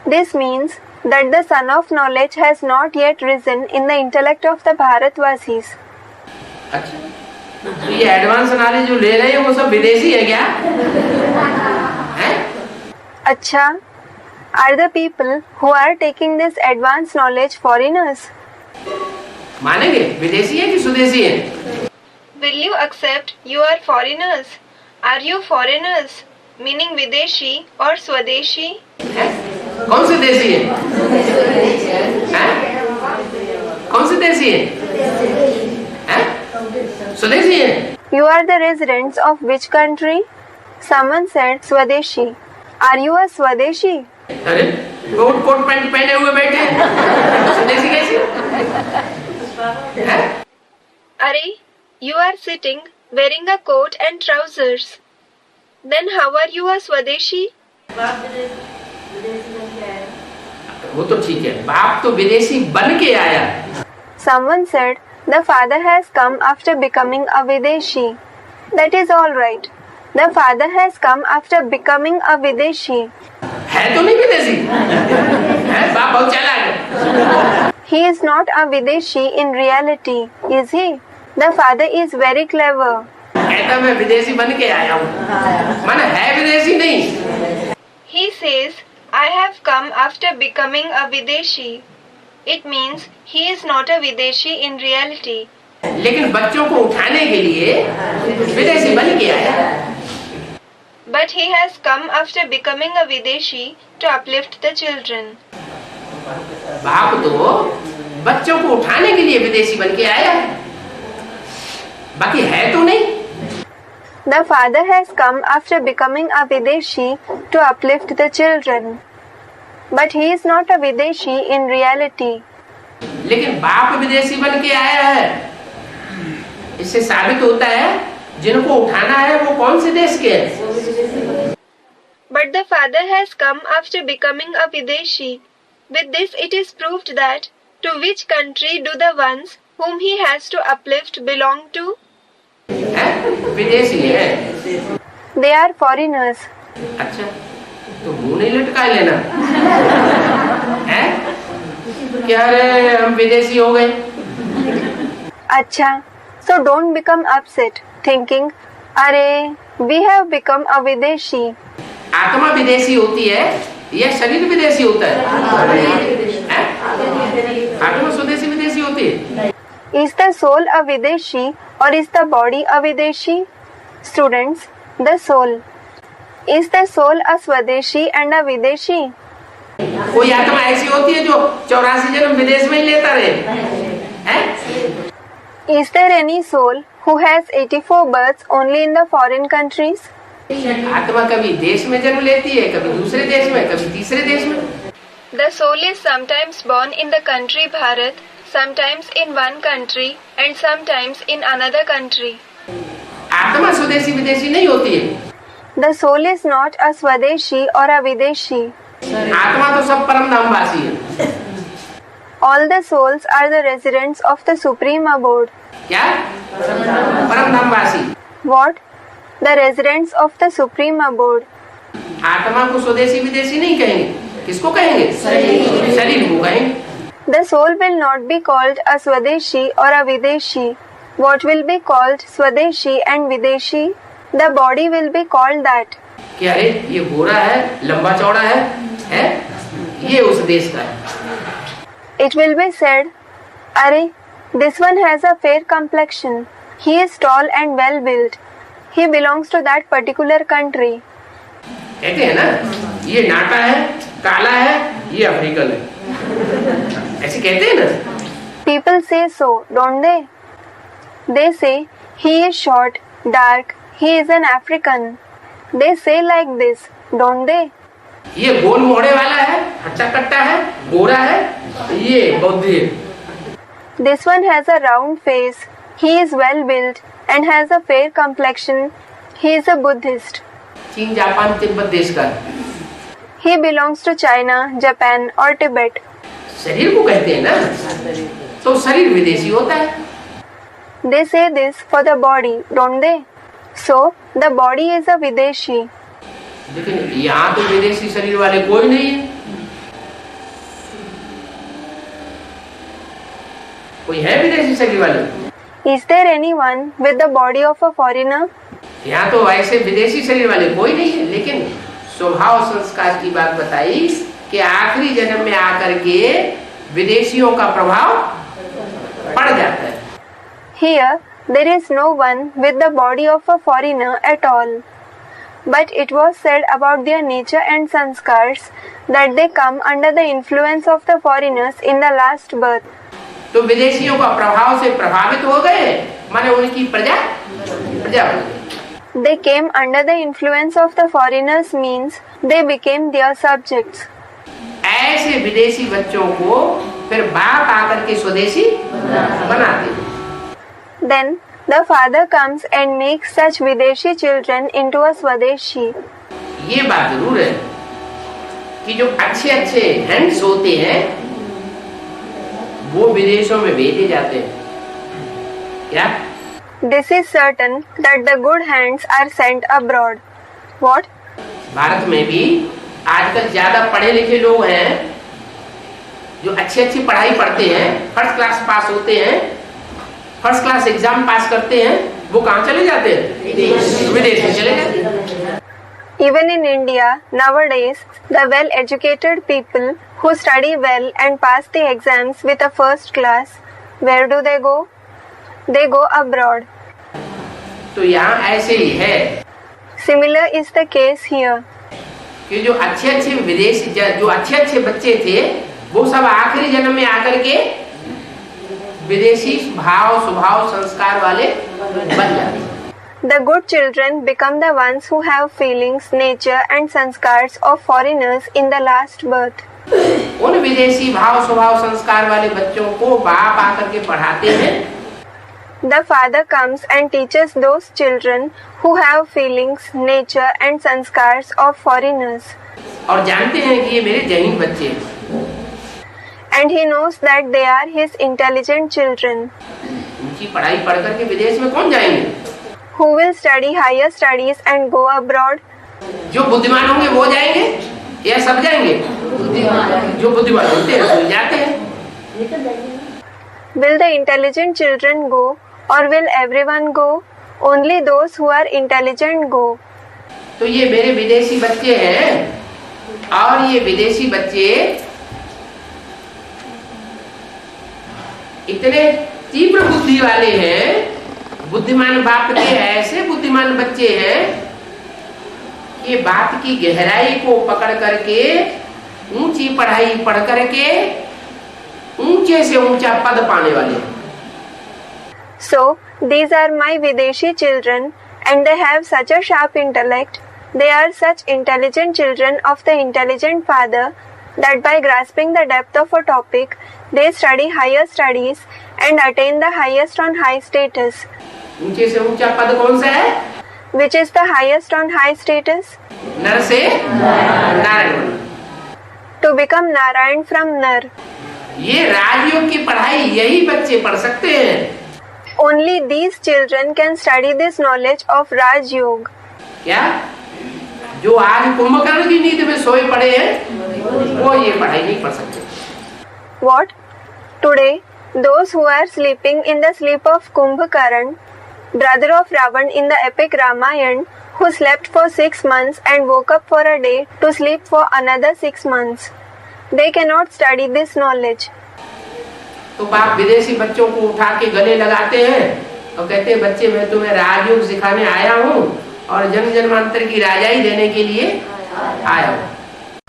This means that the sun of knowledge has not yet risen in the intellect of the Bharatvasis. अच्छा, तो ये एडवांस नॉलेज जो ले रहे हैं वो सब विदेशी है क्या? हैं? Acha, are the people who are taking this advanced knowledge foreigners? मानेंगे विदेशी है कि स्वदेशी है? Will you accept you are foreigners? Are you foreigners? Meaning Videshi or Swadeshi? हैं? कौन से देशी है? हैं? कौन से देशी है? हैं? स्वदेशी है? You are the residents of which country? Someone said Swadeshi. Are you a Swadeshi? अरे कोट कोट पैंट पहने हुए बैठे हैं। स्वदेशी कैसी? हैं? Are you are sitting wearing a coat and trousers. Then how are you a Swadeshi? वो तो ठीक है, बाप तो विदेशी बन के आया। Someone said the father has come after becoming a Videshi. That is all right. The father has come after becoming a Videshi. है तो नहीं विदेशी? है बाप बहुत चालाक है। He is not a Videshi in reality, is he? The father is very clever. कहता मैं विदेशी बन के आया हूँ, मन है विदेशी नहीं। He says, I have come after becoming a Videshi. It means he is not a Videshi in reality. लेकिन बच्चों को उठाने के लिए विदेशी बन के आया। But he has come after becoming a Videshi to uplift the children. बाप तो बच्चों को उठाने के लिए विदेशी बन के आया है, बाकी है तो नहीं। The father has come after becoming a Videshi to uplift the children. But he is not a Videshi in reality. लेकिन बाप विदेशी बन के आया है, इससे साबित होता है जिनको उठाना है वो कौन से देश के हैं? But the father has come after becoming a Videshi. With this it is proved that to which country do the ones whom he has to uplift belong to? विदेशी है। They are foreigners. अच्छा, तो मुंह नहीं लटका लेना है क्या? रे हम विदेशी हो गए। अच्छा, so don't become upset thinking, अरे we have become a Videshi. आत्मा विदेशी होती है या शरीर विदेशी होता है? आत्मा स्वदेशी विदेशी होती है। Is the soul a Videshi or is the body a Videshi? Students, the soul. Is the soul a Swadeshi and a Videshi? कोई आत्मा ऐसी होती है जो 84 जन्म विदेश में ही लेता रहे हैं? Is there any soul who has 84 births only in the foreign countries? आत्मा कभी देश में जन्म लेती है, कभी दूसरे देश में, कभी तीसरे देश में। The soul is sometimes born in the country Bharat, sometimes in one country and sometimes in another country. आत्मा स्वदेशी विदेशी नहीं होती है। The soul is not a Swadeshi or a Videshi. आत्मा तो सब परम धामवासी है। All the souls are the residents of the Supreme Abode. क्या? परम धामवासी। What? The residents of the Supreme Abode. आत्मा को स्वदेशी विदेशी नहीं कहेंगे, किसको कहेंगे? शरीर को कहेंगे। The soul will not be called a Swadeshi or a Videshi. What will be called Swadeshi and Videshi? The body will be called that. क्या रे ये गोरा है, लंबा चौड़ा है? ये उस देश का है। It will be said, अरे this one has a fair complexion. He is tall and well built. He belongs to that particular country. कहते हैं ना, ये नाटा है, काला है, ये अफ्रीकन है, ऐसे कहते हैं ना। People say so, don't they? They say he is short, dark, he is an African. They say like this, don't they? ये गोल मोड़े वाला है, हट्टा कट्टा है, गोरा है, ये बौद्ध है। This one has a round face. He is well built and has a fair complexion. He is a Buddhist. चीन, जापान, तिब्बत देश का। He belongs to China, Japan or Tibet. शरीर को कहते हैं ना, तो शरीर विदेशी होता है। They say this for the body, don't they? So the body is a Videshi. लेकिन यहाँ तो विदेशी शरीर वाले कोई नहीं है। कोई है विदेशी शरीर वाले? Is there anyone with the body of a foreigner? यहाँ तो ऐसे विदेशी शरीर वाले कोई नहीं है, लेकिन स्वभाव संस्कार की बात बताई कि आखिरी जन्म में आकर के विदेशियों का प्रभाव पड़ जाता है। Here there is no one with the body of a foreigner at all. But it was said about their nature and sanskars that they come under the influence of the foreigners in the last birth. तो विदेशियों का प्रभाव से प्रभावित हो गए, माने उनकी प्रजा बन गई। They came under the influence of the foreigners means they became their subjects. ऐसे विदेशी बच्चों को फिर बाप आकर के स्वदेशी बनाते हैं। Then the father comes and makes such Videshi children into a Swadeshi. ये बात जरूर है कि जो अच्छे अच्छे हैंड्स होते हैं वो विदेशों में भेजे जाते हैं। क्या? This is certain that the good hands are sent abroad. What? Bharat में भी आजकल ज्यादा पढ़े लिखे लोग हैं जो अच्छी अच्छी पढ़ाई पढ़ते हैं, फर्स्ट क्लास पास होते हैं, फर्स्ट क्लास एग्जाम पास करते हैं, वो कहाँ चले जाते हैं? विदेश में चले जाते हैं। Even in India, nowadays, the well-educated people who study well and pass the exams with a first class, where do they go? They go abroad. तो यहाँ ऐसे ही है। Similar is the case here. कि जो अच्छे अच्छे बच्चे थे वो सब आखिरी जन्म में आकर के विदेशी भाव स्वभाव संस्कार वाले बन जाते। The good children become the ones who have feelings, nature and sanskars of foreigners in the last birth. उन विदेशी भाव स्वभाव संस्कार वाले बच्चों को बाप आकर के पढ़ाते हैं। the father comes and teaches those children who have feelings, nature and sanskars of foreigners. और जानते हैं कि ये मेरे जहीन बच्चे हैं। And he knows that they are his intelligent children. उनकी पढ़ाई पढ़ करके विदेश में कौन जाएंगे? Who will study higher studies and go abroad? जो बुद्धिमान होंगे वो जाएंगे या सब जाएंगे? जो बुद्धिमान होते हैं वो जाते हैं। Will the intelligent children go or will everyone go? Only those who are intelligent go. तो ये मेरे विदेशी बच्चे हैं और ये विदेशी बच्चे इतने तीव्र बुद्धि वाले हैं, बुद्धिमान बाप के ऐसे बुद्धिमान बच्चे हैं कि बात की गहराई को पकड़ करके ऊंची पढ़ाई पढ़ करके ऊंचे से ऊंचा पद पाने वाले हैं। So, these are my Videshi children and they have such a sharp intellect. They are such intelligent children of the intelligent father that by grasping the depth of a topic, they study higher studies and attain the highest on high status. ऊंचे से ऊंचा पद कौन सा है? Which is the highest on high status? नर से Narayan. To become Narayan from Nar. ये राजयोग की पढ़ाई यही बच्चे पढ़ सकते हैं। Only these children can study this knowledge of Raj Yoga. क्या? जो आज कुंभकर्ण की नींद में सोए पड़े हैं वो ये पढ़ाई नहीं पढ़ सकते। What? Today, those who are sleeping in the sleep of Kumbhakarna, brother of Ravan in the epic Ramayana, who slept for 6 months and woke up for a day to sleep for another 6 months, they cannot study this knowledge. तो बाप विदेशी बच्चों को उठा के गले लगाते हैं और कहते हैं बच्चे मैं तुम्हें राजयोग सिखाने आया हूँ और जन्म जन्मांतर की राजाई देने के लिए आया हूँ।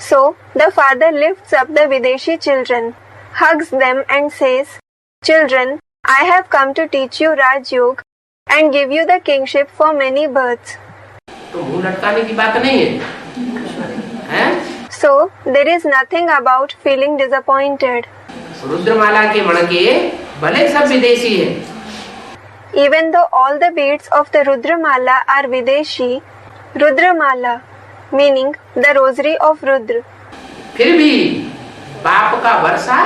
So, the father lifts up the Videshi children, hugs them and says, "Children, I have come to teach you Raj Yoga and give you the kingship for many births." तो मुंह लटकाने की बात नहीं है, हैं? So, there is nothing about feeling disappointed. रुद्रमाला के मणके भले सब विदेशी है, Even though all the beads of the Rudramala are Videshi, Rudramala, meaning the rosary of Rudra, फिर भी बाप का वर्षा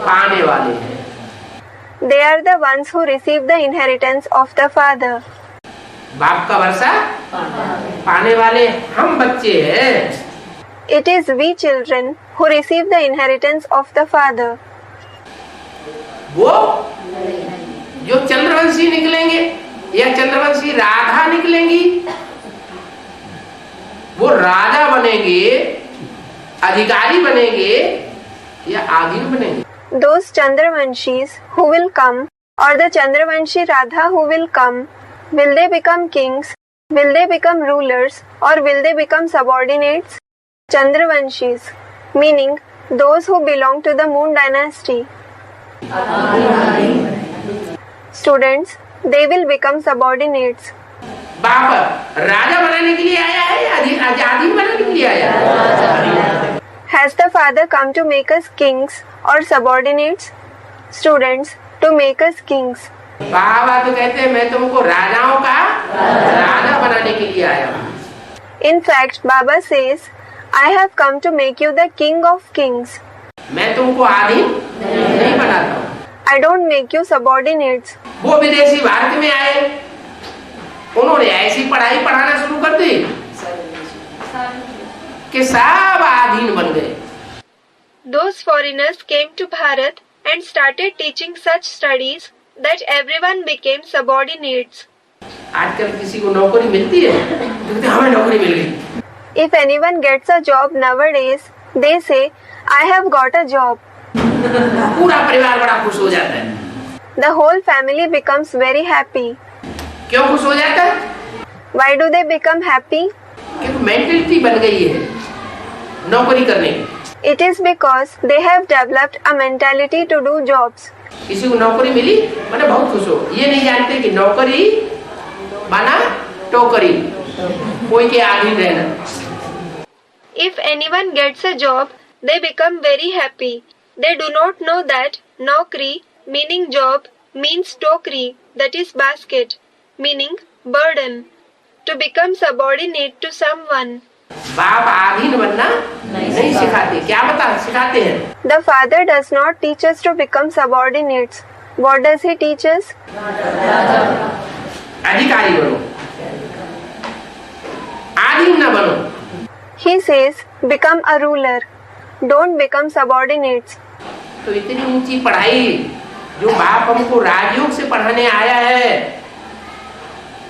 पाने वाले हैं। they are the ones who receive the inheritance of the father. बाप का वर्षा पाने वाले हम बच्चे हैं। It is we children who receive the inheritance of the father. वो जो चंद्रवंशी निकलेंगे या चंद्रवंशी राधा निकलेंगी, वो राजा बनेंगे, अधिकारी बनेंगे या आधीन बनेंगे? Those Chandravanshis who will come or the Chandravanshi Radha who will come, will they become kings? Will they become rulers or will they become subordinates? Chandravanshis, meaning those who belong to the moon dynasty. Students, they will become subordinates. बाप राजा बनाने के लिए आया है या आधीन बनाने के लिए आया है? Has the father come to make us kings or subordinates? Students, to make us kings. बाबा तो कहते हैं मैं तुमको राजाओं का राजा बनाने के लिए आया हूँ। In fact, Baba says, I have come to make you the king of kings. मैं तुमको आधीन नहीं बनाता हूँ। I don't make you subordinates. वो विदेशी भारत में आए, उन्होंने ऐसी पढ़ाई पढ़ाना शुरू कर दी कि सब आधीन बन गए। Those foreigners came to Bharat and started teaching such studies that everyone became subordinates. आजकल किसी को नौकरी मिलती है तो कहते हैं हमें नौकरी मिल गई। If anyone gets a job nowadays, they say, I have got a job. पूरा परिवार बड़ा खुश हो जाता है। The whole family becomes very happy. क्यों खुश हो जाता है? Why do they become happy? क्योंकि मेंटलिटी बन गई है नौकरी करने की। It is because they have developed a mentality to do jobs. किसी को नौकरी मिली मैंने बहुत खुश हो, ये नहीं जानते कि नौकरी बना टोकरी, कोई के अधीन रहना। If anyone gets a job, they become very happy. They do not know that naukri, meaning job, means tokri, that is basket, meaning burden. To become subordinate to someone. बाप आधीन बनना नहीं सिखाते, क्या सिखाते हैं? The father does not teach us to become subordinates. What does he teach us? अधिकारी बनो, आधीन न बनो. He says, become a ruler. Don't become subordinates. तो इतनी ऊंची पढ़ाई जो बाप हमको राजयोग से पढ़ाने आया है,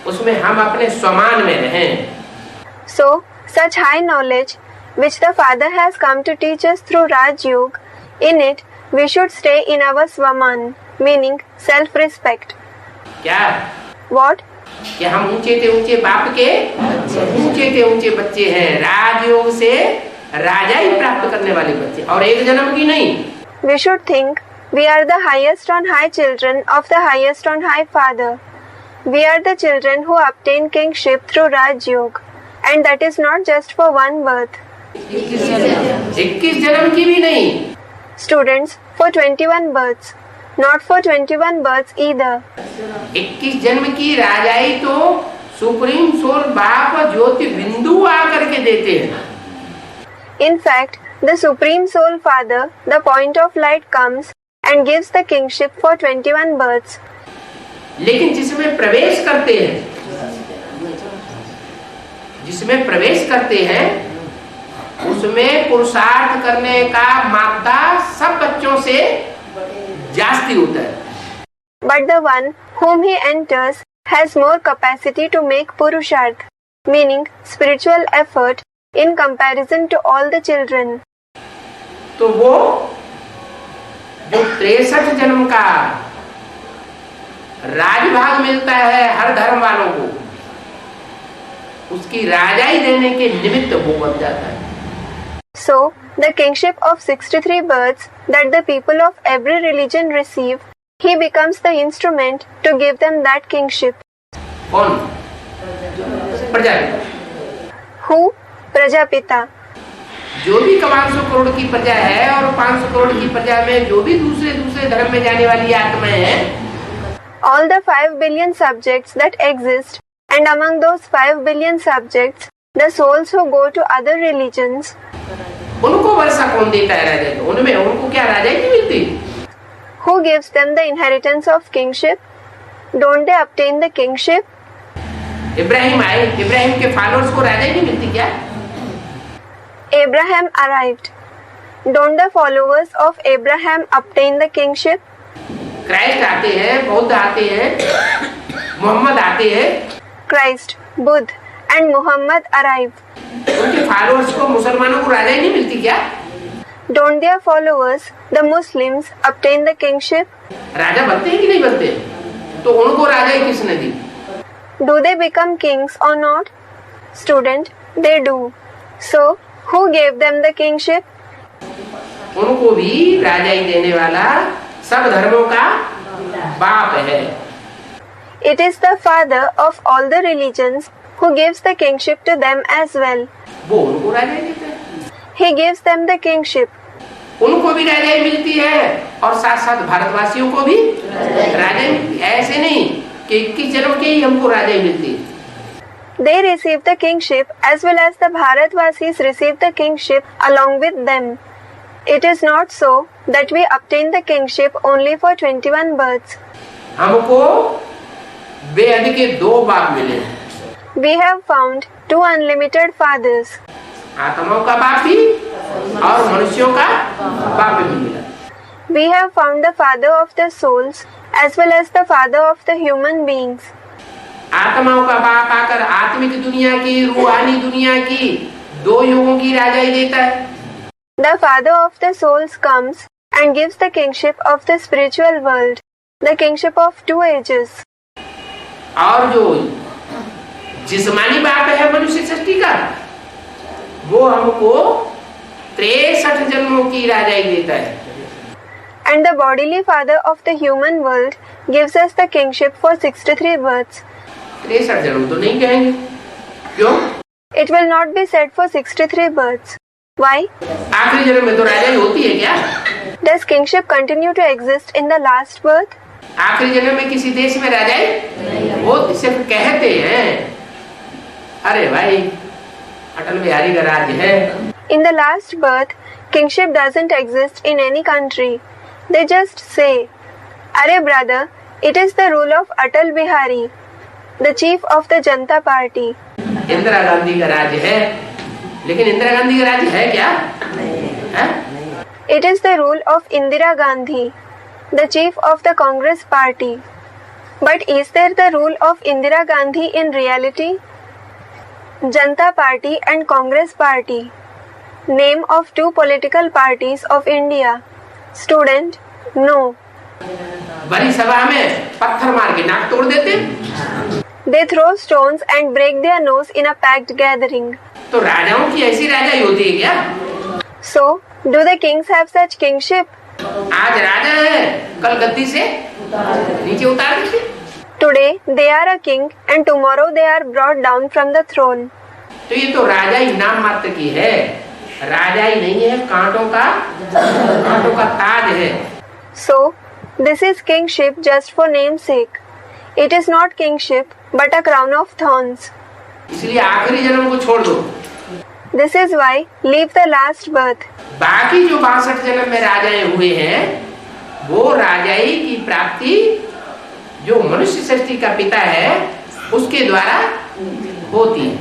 उसमें हम अपने स्वमान में रहें. So, such high knowledge, which the Father has come to teach us through Raj Yoga, in it we should stay in our Swaman, meaning self-respect. क्या? What? कि हम ऊंचे थे ऊंचे बाप के ऊंचे थे ऊंचे बच्चे हैं, राजयोग से राजा ही प्राप्त करने वाले बच्चे, और एक जन्म की नहीं. We should think we are the highest on high children of the highest on high Father. We are the children who obtain kingship through Raj Yoga, and that is not just for one birth. 21 जन्म की भी नहीं. Students, for 21 births, not for 21 births either. 21 जन्म की राजाई तो supreme soul बाप ज्योति बिंदु आकर के देते हैं. In fact, the Supreme Soul Father, the point of light, comes and gives the kingship for 21 births. लेकिन जिसमें प्रवेश करते हैं, जिसमें प्रवेश करते हैं, उसमें पुरुषार्थ करने का मात्रा सब बच्चों से जास्ती होता है. But the one whom he enters has more capacity to make purusharth, meaning spiritual effort, in comparison to all the children. तो वो जो 63 जन्म का राजभाग मिलता है हर धर्म वालों को, उसकी राजाई देने के निमित्त वो बन जाता है. So, the kingship of 63 births that the people of every religion receive, he becomes the instrument to give them that kingship. कौन? प्रजापिता. Who? Prajapita. जो भी 500 करोड़ की प्रजा है और 500 करोड़ की प्रजा में जो भी दूसरे दूसरे धर्म में जाने वाली आत्माएं हैं, all the 5 billion subjects that exist, and among those 5 billion subjects, the souls who go to other religions, उनको वर्षा कौन देता है राजा? उनमें उनको क्या राजाई नहीं मिलती? who gives them the inheritance of kingship? Don't they obtain the kingship? Ibrahim आए, इब्राहिम के फॉलोअर्स को राजाई नहीं मिलती क्या? Abraham arrived. Don't the followers of Abraham obtain the kingship? Christ आते हैं, बौद्ध आते हैं, मोहम्मद आते हैं, Christ, Buddha, and Muhammad arrive. उनके फॉलोअर्स को मुसलमानों को राजाई नहीं मिलती क्या? Don't their followers, the Muslims, obtain the kingship? राजा बनते हैं कि नहीं बनते? तो उनको राजाई किसने दी? Do they become kings or not? Student, they do. So, who gave them the kingship? उनको भी राजाई देने वाला सब धर्मों का बाप है. It is the father of all the religions who gives the kingship to them as well. वो उनको राजाई देते हैं. He gives them the kingship. उनको भी राजाई मिलती है और साथ साथ भारतवासियों को भी राजाई मिलती है. ऐसे नहीं कि 21 जन्म के ही हमको राजाई मिलती है. They receive the kingship as well as the Bharatvasis receive the kingship along with them. It is not so that we obtain the kingship only for 21 births. हमको बेहद के 2 बाप मिले. We have found 2 unlimited fathers. आत्माओं का बाप भी और मनुष्यों का बाप भी मिला. We have found the father of the souls as well as the father of the human beings. आत्माओं का बाप आकर आत्मिक दुनिया की, रूहानी दुनिया की 2 युगों की राजाई देता है. The father of the souls comes and gives the kingship of the spiritual world, the kingship of 2 ages. और जो जिस्मानी बाप है मनुष्य सृष्टि का, वो हमको 63 जन्मों की राजाई देता है. And the bodily father of the human world gives us the kingship for 63 births. 63 जन्म तो नहीं कहेंगे. क्यों? It will not be said for 63 births. Why? आखिरी जन्म में तो राजाई होती है क्या? Does kingship continue to exist in the last birth? आखिरी जन्म में किसी देश में राजाई वो सिर्फ कहते हैं। अरे भाई अटल बिहारी का राज्य है। In the last birth, kingship doesn't exist in any country. They just say, "Arey brother, it is the rule of Atal Bihari, the chief of the Janata Party." Indira Gandhi का राज्य है, लेकिन इंदिरा गांधी का राज्य है क्या? है? It is the rule of Indira Gandhi, the chief of the Congress Party. But is there the rule of Indira Gandhi in reality? Janata Party and Congress Party. Name of two political parties of India. Student, no. बड़ी सभा में पत्थर मार के नाक तोड़ देते। They throw stones and break their nose in a packed gathering. तो राजाओं की ऐसी राजाई होती है क्या? So, do the kings have such kingship? आज राजा है, कल गद्दी से नीचे उतार देते। Today they are a king and tomorrow they are brought down from the throne. तो ये तो राजाई नाम मात्र की है, राजाई नहीं है, कांटों का ताज है। So, this is kingship just for namesake. It is not kingship but a crown of thorns. इसलिए आखिरी जन्म को छोड़ दो। This is why leave the last birth. बाकी जो 62 जन्म में राजाएं हुए हैं वो राजाई की प्राप्ति जो मनुष्य सृष्टि का पिता है उसके द्वारा होती है।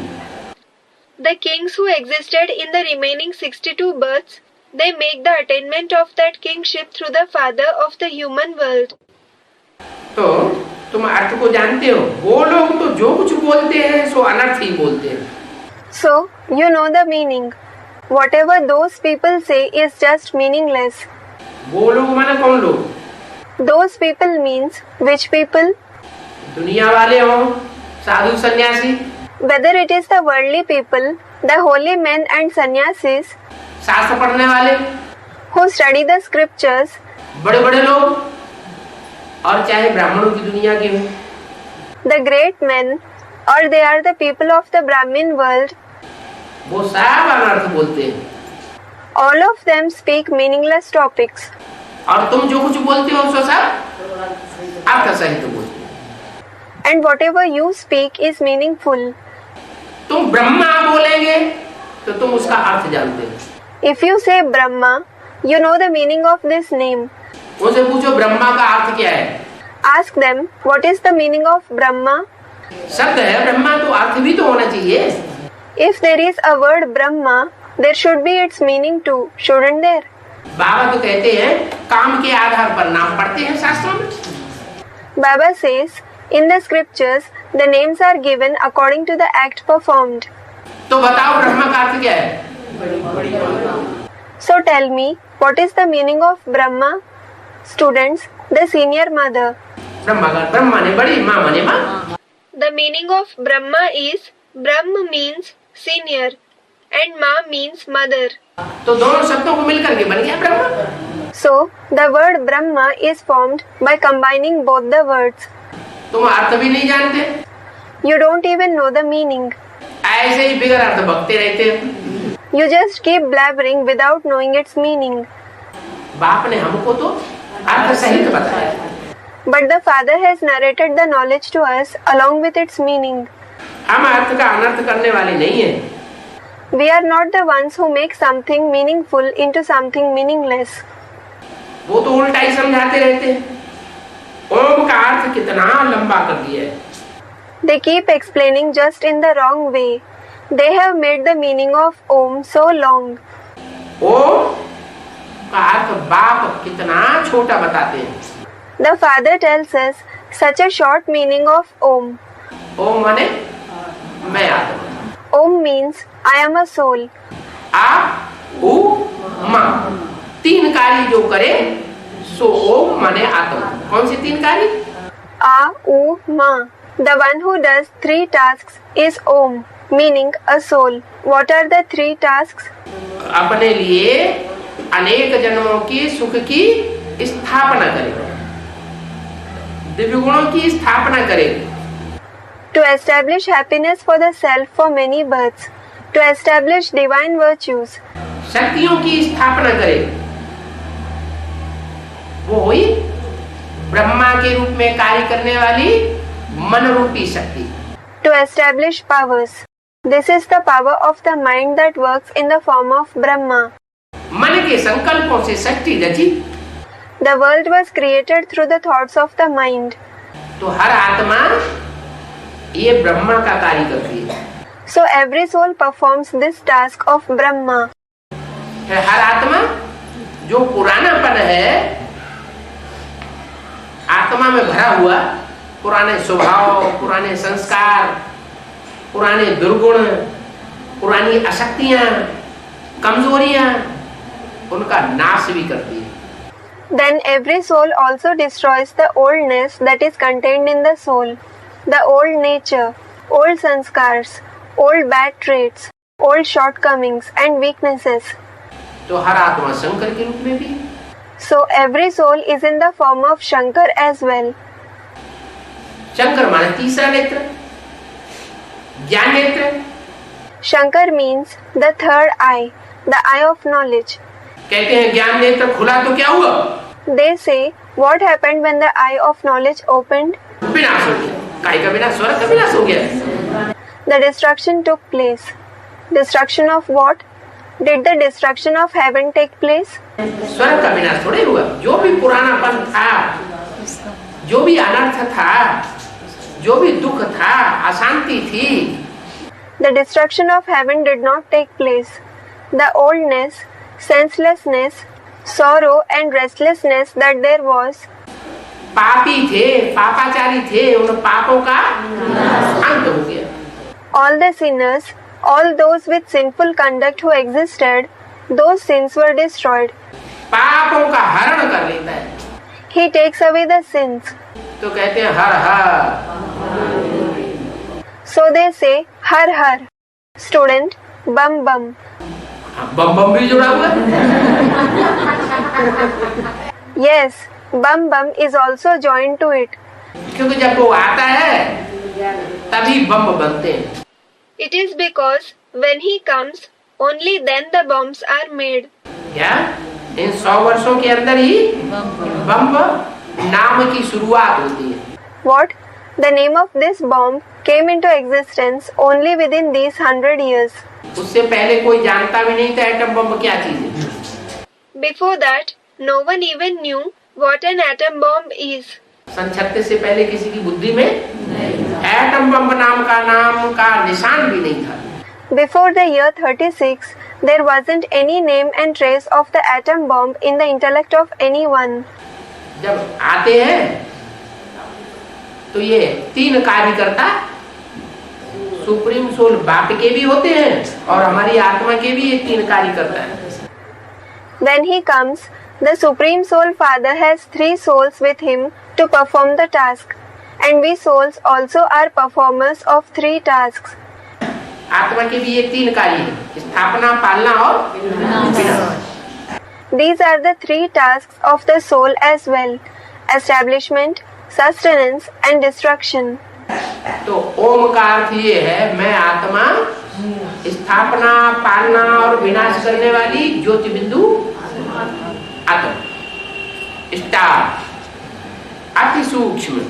The kings who existed in the remaining 62 births, they make the attainment of that kingship through the father of the human world. तो तुम अर्थ को जानते हो, वो लोग तो जो कुछ बोलते हैं सो अनर्थ ही बोलते हैं। So, you know the meaning. Whatever those people say is just meaningless. वो लोग माने कौन लोग? Those people means which people? दुनिया वाले हो, साधु सन्यासी, Whether it is the worldly people, the holy men and sannyasis शास्त्र पढ़ने वाले, who study the scriptures, बड़े बड़े लोग, और चाहे ब्राह्मणों की दुनिया के हो, the great men, or they are the people of the Brahmin world, वो सब अनर्थ बोलते हैं। all of them speak meaningless topics. और तुम जो कुछ बोलते हो सो सब अर्थ सहित बोलते हो। And whatever you speak is meaningful. तुम ब्रह्मा बोलेंगे तो तुम उसका अर्थ जानते हो। If you say Brahma, you know the meaning of this name. उनसे पूछो ब्रह्मा का अर्थ क्या है? Ask them, what is the meaning of Brahma? शब्द है ब्रह्मा तो अर्थ भी तो होना चाहिए। If there is a word Brahma, there should be its meaning too, shouldn't there? बाबा तो कहते हैं काम के आधार पर नाम पढ़ते हैं शास्त्रों में। Baba says, in the scriptures, the names are given according to the act performed. तो बताओ ब्रह्मा का अर्थ क्या है? So tell me, what is the meaning of Brahma? Students, the senior mother. Brahma ने बड़ी, माँ माने माँ। The meaning of Brahma is, Brahm means senior and Ma means mother. तो दोनों शब्दों को मिलकर के बन गया Brahma. So, the word Brahma is formed by combining both the words. तुम अर्थ भी नहीं जानते, You don't even know the meaning. ऐसे ही बिगर अर्थ बकते रहते हैं। You just keep blabbering without knowing its meaning. बाप ने हमको तो अर्थ सहित बताया, But the Father has narrated the knowledge to us along with its meaning. हम अर्थ का अनर्थ करने वाले नहीं है। We are not the ones who make something meaningful into something meaningless. वो तो उल्टा ही समझाते रहते हैं। ओम का अर्थ कितना लंबा कर दिया है। They keep explaining just in the wrong way. They have made the meaning of Om so long. ओम का अर्थ बाप कितना छोटा बताते हैं। The Father tells us such a short meaning of Om. ओम माने मैं आत्मा, Om means I am a soul. आ उ मा, तीन कार्य जो करे सो ओम माने आत्मा। कौन सी तीन कार्य? A, U, Ma. The one who does 3 tasks is Om, meaning a soul. What are the 3 tasks? अपने लिए अनेक जन्मों की सुख की स्थापना करे, दिव्य गुणों की स्थापना करे। To establish happiness for the self for many births. To establish divine virtues. शक्तियों की स्थापना करे, वो हुई ब्रह्मा के रूप में कार्य करने वाली मन रूपी शक्ति। To establish powers. This is the power of the mind that works in the form of Brahma. मन के संकल्पों से सृष्टि रची। The world was created through the thoughts of the mind. तो हर आत्मा ये ब्रह्मा का कार्य करती है। So every soul performs this task of Brahma. हर आत्मा जो पुरानापन है आत्मा में भरा हुआ, पुराने स्वभाव, पुराने संस्कार, पुराने दुर्गुण, पुरानी अशक्तियां, कमजोरियां, उनका नाश भी करती है। Then every soul also destroys the oldness that is contained in the soul, the old nature, old sanskars, old bad traits, old shortcomings and weaknesses. तो हर आत्मा शंकर के रूप में भी। So every soul is in the form of Shankar as well. Shankar माने तीसरा नेत्र, ज्ञान नेत्र। Shankar means the third eye, the eye of knowledge. कहते हैं ज्ञान नेत्र खुला तो क्या हुआ? They say, what happened when the eye of knowledge opened? विनाश हो गया। काय का विनाश? स्वर्ग का विनाश हो गया। The destruction took place. Destruction of what? Did the destruction of heaven take place? स्वर्ग का विनाश थोड़े हुआ। जो भी पुरानापन था, जो भी अनर्थ था, जो भी दुख था, अशांति थी, The destruction of heaven did not take place. The oldness, senselessness, sorrow and restlessness that there was, पापी थे, पापाचारी थे, उन पापों का अंत हो गया। all the sinners, all those with sinful conduct who existed, those sins were destroyed. पापों का हरण कर लेता है। He takes away the sins. तो कहते हैं हर हर। So they say, Har Har. Student, Bum Bum. बम बम भी जुड़ा हुआ है। Yes, Bum Bum is also joined to it. क्योंकि जब वो आता है तभी बम बनते हैं। It is because when he comes, only then the bombs are made. क्या इन 100 वर्षों के अंदर ही बम नाम की शुरुआत होती है। What? The name of this bomb came into existence only within these 100 years. उससे पहले कोई जानता भी नहीं था एटम बम क्या चीज है। Before that, no one even knew what an atom bomb is. सन 36 से पहले किसी की बुद्धि में एटम बम नाम का निशान भी नहीं था। Before the year 36, there wasn't any name and trace of the atom bomb in the intellect of anyone. जब आते हैं तो ये तीन कार्यकर्ता सुप्रीम सोल बाप के भी होते हैं और हमारी आत्मा के भी ये तीन कार्यकर्ता हैं। When he comes, the Supreme Soul Father has 3 souls with him to perform the task, and we souls also are performers of 3 tasks. आत्मा के भी ये तीन कार्य हैं, स्थापना, पालना और विनाश। These are the 3 tasks of the soul as well: establishment, sustenance and destruction. तो ओम का अर्थ ये है मैं आत्मा स्थापना, पालना और विनाश करने वाली ज्योति बिंदु आत्मा, स्टार, अति सूक्ष्म।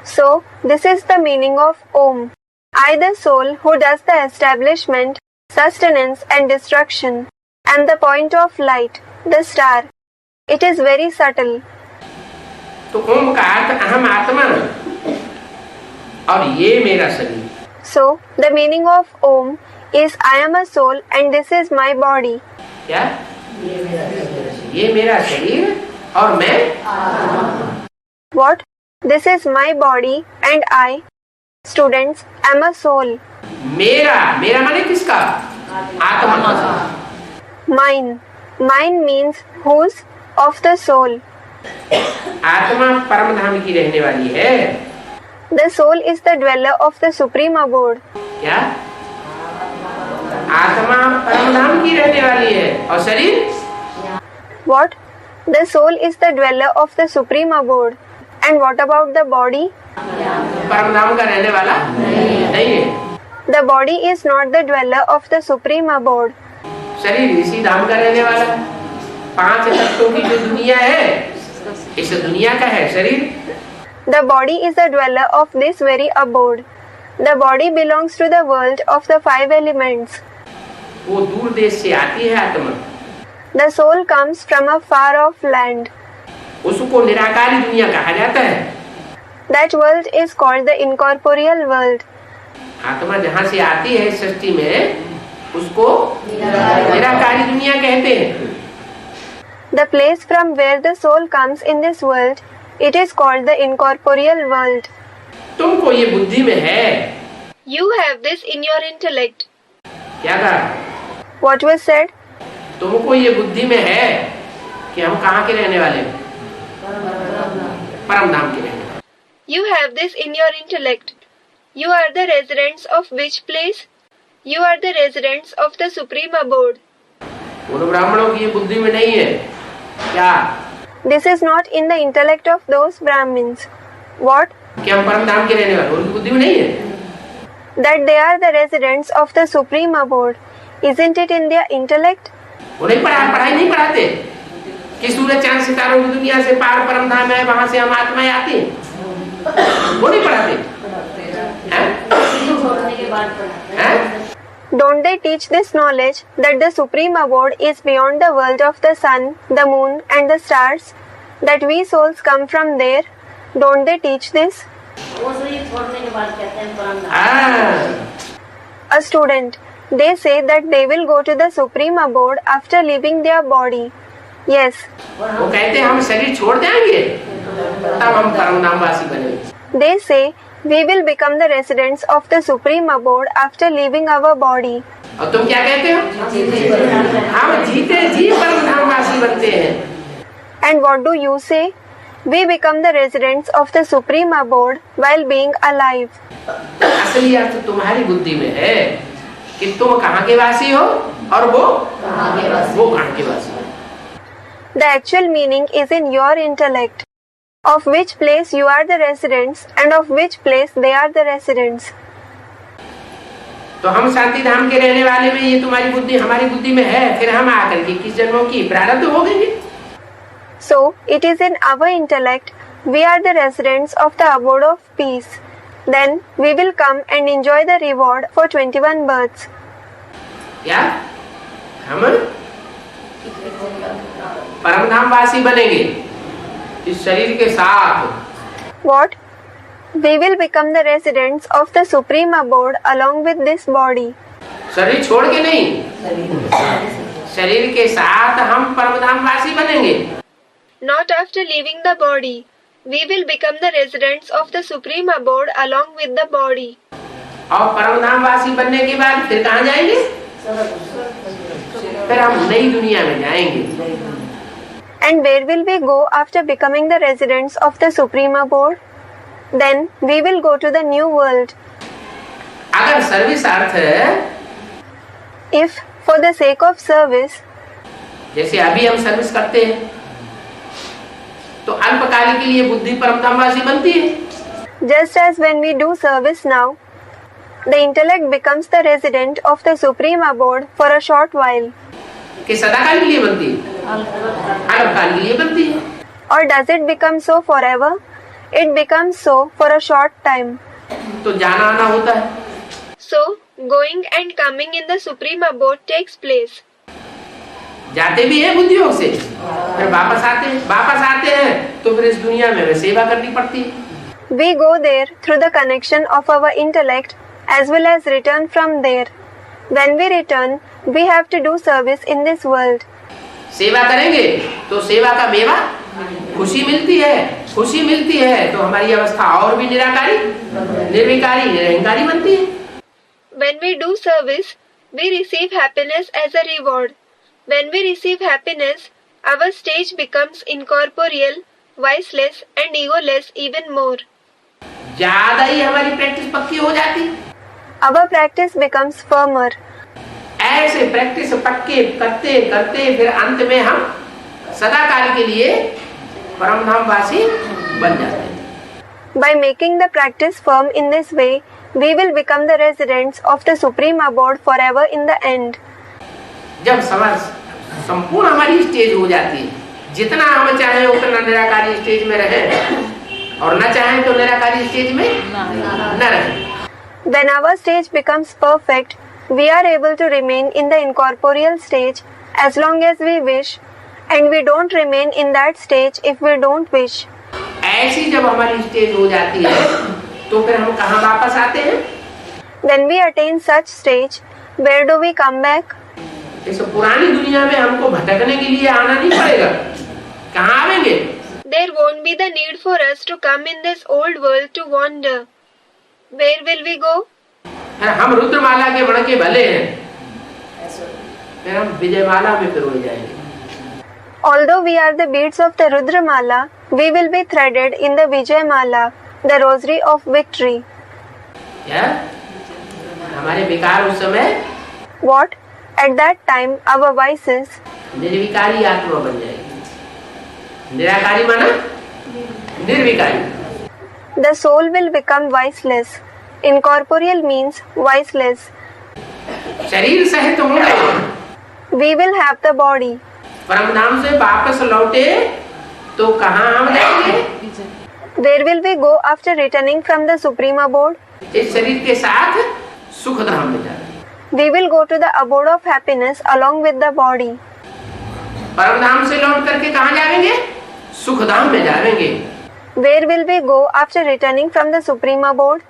So, this is the meaning of Om. I, the soul who does the establishment, sustenance and destruction, am the point of light, the star. It is very subtle. तो ओम का अर्थ अहम आत्मा और ये मेरा शरीर। So, the meaning of Om is I am a soul and this is my body. क्या? ये मेरा शरीर और मैं। What? This is my body and I, students, am a soul. मेरा माने किसका? आत्मा। Mine. Mine means whose? Of the soul. आत्मा परम धाम की रहने वाली है। The soul is the dweller of the supreme abode. क्या? आत्मा परम धाम की रहने वाली है और शरीर? What? The soul is the dweller of the supreme abode. And what about the body? परम धाम का रहने वाला नहीं है। The body is not the dweller of the supreme abode. शरीर इसी धाम का रहने वाला है। 5 तत्वों की जो दुनिया है इस दुनिया का है शरीर। The body is the dweller of this very abode. The body belongs to the world of the five elements. वो दूर देश से आती है आत्मा। The soul comes from a far off land. उसको निराकारी दुनिया कहा जाता है। That world is called the incorporeal world. आत्मा जहाँ से आती है इस सृष्टि में उसको निराकारी दुनिया कहते हैं। The place from where the soul comes in this world, it is called the incorporeal world. तुमको ये बुद्धि में है। You have this in your intellect. क्या कहा? What was said? तुमको ये बुद्धि में है कि हम कहाँ के रहने वाले हैं? परम धाम के रहने वाले। You have this in your intellect. You are the residents of which place? You are the residents of the supreme abode. उन ब्राह्मणों की ये बुद्धि में नहीं है। क्या? This is not in the intellect of those Brahmins. What? कि हम परम धाम के रहने वाले, उनकी बुद्धि में नहीं है। That they are the residents of the supreme abode. Isn't it in their intellect? वो नहीं पढ़ाई नहीं पढ़ाते कि सूरज चांद सितारों की दुनिया से पार परम धाम है, वहां से हम आत्माएं आती हैं। वो नहीं पढ़ाते हैं? Don't they teach this knowledge that the supreme abode is beyond the world of the sun, the moon and the stars? That we souls come from there? Don't they teach this? A student. They say that they will go to the supreme abode after leaving their body. Yes. वो कहते हैं हम शरीर छोड़ देंगे तब हम परम धामवासी बनेंगे। They say we will become the residents of the supreme abode after leaving our body. और तुम क्या कहते हो? हम जीते जी परम धामवासी बनते हैं। And what do you say? We become the residents of the supreme abode while being alive. असली अर्थ तुम्हारी बुद्धि में है कि तुम कहाँ के वासी हो और वो कहाँ के वासी हो। The actual meaning is in your intellect. Of which place you are the residents and of which place they are the residents. तो हम शांति धाम के रहने वाले में ये तुम्हारी बुद्धि हमारी बुद्धि में है, फिर हम आकर के किस जन्मों की प्रारब्ध हो गए। So it is in our intellect. We are the residents of the abode of peace. Then we will come and enjoy the reward for 21 births. क्या? हम परम धामवासी बनेंगे इस शरीर के साथ। What? We will become the residents of the supreme abode along with this body. शरीर छोड़ के नहीं, शरीर के साथ हम परम धामवासी बनेंगे। Not after leaving the body. We will become the residents of the supreme abode along with the body. और परम धामवासी बनने के बाद फिर कहाँ जाएंगे? फिर हम नई दुनिया में जाएंगे। And where will we go after becoming the residents of the supreme abode? Then we will go to the new world. अगर सर्विस अर्थ है, If for the sake of service, जैसे अभी हम सर्विस करते हैं तो अल्पकाल के लिए बुद्धि परम धामवासी बनती है। just as when we do service now, the intellect becomes the resident of the supreme abode for a short while. कि सदाकाल के लिए बनती है, अल्पकाल के लिए बनती है। Or does it become so forever? It becomes so for a short time. तो जाना आना होता है। So, going and coming in the supreme abode takes place. जाते भी हैं बुद्धियों से, फिर वापस आते हैं तो फिर इस दुनिया में सेवा करनी पड़ती है। We go there through the connection of our intellect as well as return from there. When we return, we have to do service in this world. सेवा करेंगे तो सेवा का मेवा खुशी मिलती है तो हमारी अवस्था और भी निराकारी, निर्विकारी, निरहंकारी बनती है। When we do service, we receive happiness as a reward. When we receive happiness, our stage becomes incorporeal, viceless and egoless even more. ज्यादा ही हमारी प्रैक्टिस पक्की हो जाती, Our practice becomes firmer. ऐसे प्रैक्टिस पक्के करते करते फिर अंत में हम सदाकाल के लिए परम धामवासी बन जाते हैं। By making the practice firm in this way, we will become the residents of the supreme abode forever in the end. जब समझ संपूर्ण हमारी स्टेज हो जाती है जितना हम चाहें उतना निराकारी स्टेज में रहें और न चाहें तो निराकारी स्टेज में न रहें। When our stage becomes perfect, we are able to remain in the incorporeal stage as long as we wish, and we don't remain in that stage if we don't wish. ऐसी जब हमारी stage हो जाती है तो फिर हम कहाँ वापस आते हैं? When we attain such stage, where do we come back? इस पुरानी दुनिया में हमको भटकने के लिए आना नहीं पड़ेगा। कहाँ आवेंगे? There won't be the need for us to come in this old world to wander. Where will we go? हम रुद्रमाला के मणके भले हैं, फिर हम विजयमाला में पिरोए जाएंगे। Although we are the beads of the Rudramala, we will be threaded in the Vijayamala, the rosary of victory. क्या? हमारे विकार उस समय What? At that time, our vices, निर्विकारी आत्मा बन जाएगी। निराकारी माना निर्विकारी। the soul will become viceless. Incorporeal means viceless. शरीर सहित होंगे। We will have the body. परम धाम से वापस लौटे तो कहाँ हम जाएंगे? Where will we go after returning from the Supreme Abode? इस शरीर के साथ सुख धाम में जाएंगे। We will go to the abode of happiness along with the body. परम धाम से लौट करके कहाँ जाएंगे? सुख धाम में जाएंगे। Where will we go after returning from the Supreme Abode?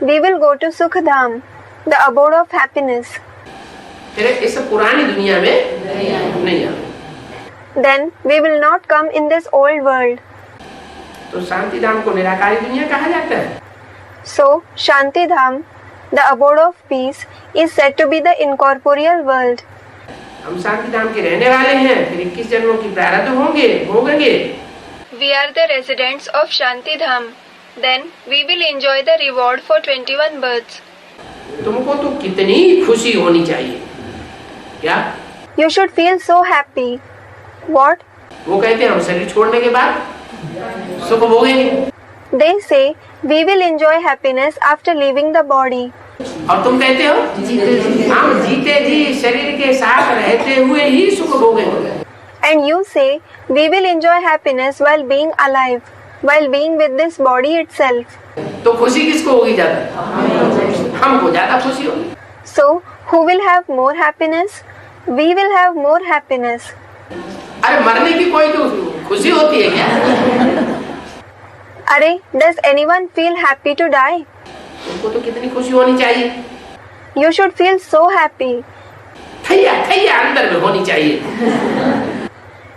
We will go to Sukh Dham, the abode of happiness. फिर इस पुरानी दुनिया में नहीं आवे। Then we will not come in this old world. तो शांति धाम को निराकारी दुनिया कहा जाता है। So, Shanti Dham, the abode of peace, is said to be the incorporeal world. हम शांति धाम के रहने वाले हैं, फिर 21 जन्मों की प्रारब्ध होंगे भोगेंगे। We are the residents of Shanti Dham. Then we will enjoy the reward for 21 births. तुमको तो कितनी खुशी होनी चाहिए। क्या? You should feel so happy. What? वो कहते हैं हम शरीर छोड़ने के बाद सुख भोगेंगे। They say we will enjoy happiness after leaving the body. और तुम कहते हो हम जीते जी शरीर के साथ रहते हुए ही सुख भोगेंगे। And you say we will enjoy happiness while being alive, while being with this body itself. तो खुशी किसको होगी ज्यादा? हमको ज्यादा खुशी होगी। So, who will have more happiness? We will have more happiness. अरे मरने की कोई तो खुशी होती है क्या? अरे, does anyone feel happy to die? तुमको तो कितनी खुशी होनी चाहिए। You should feel so happy. थैया थैया अंदर में होनी चाहिए।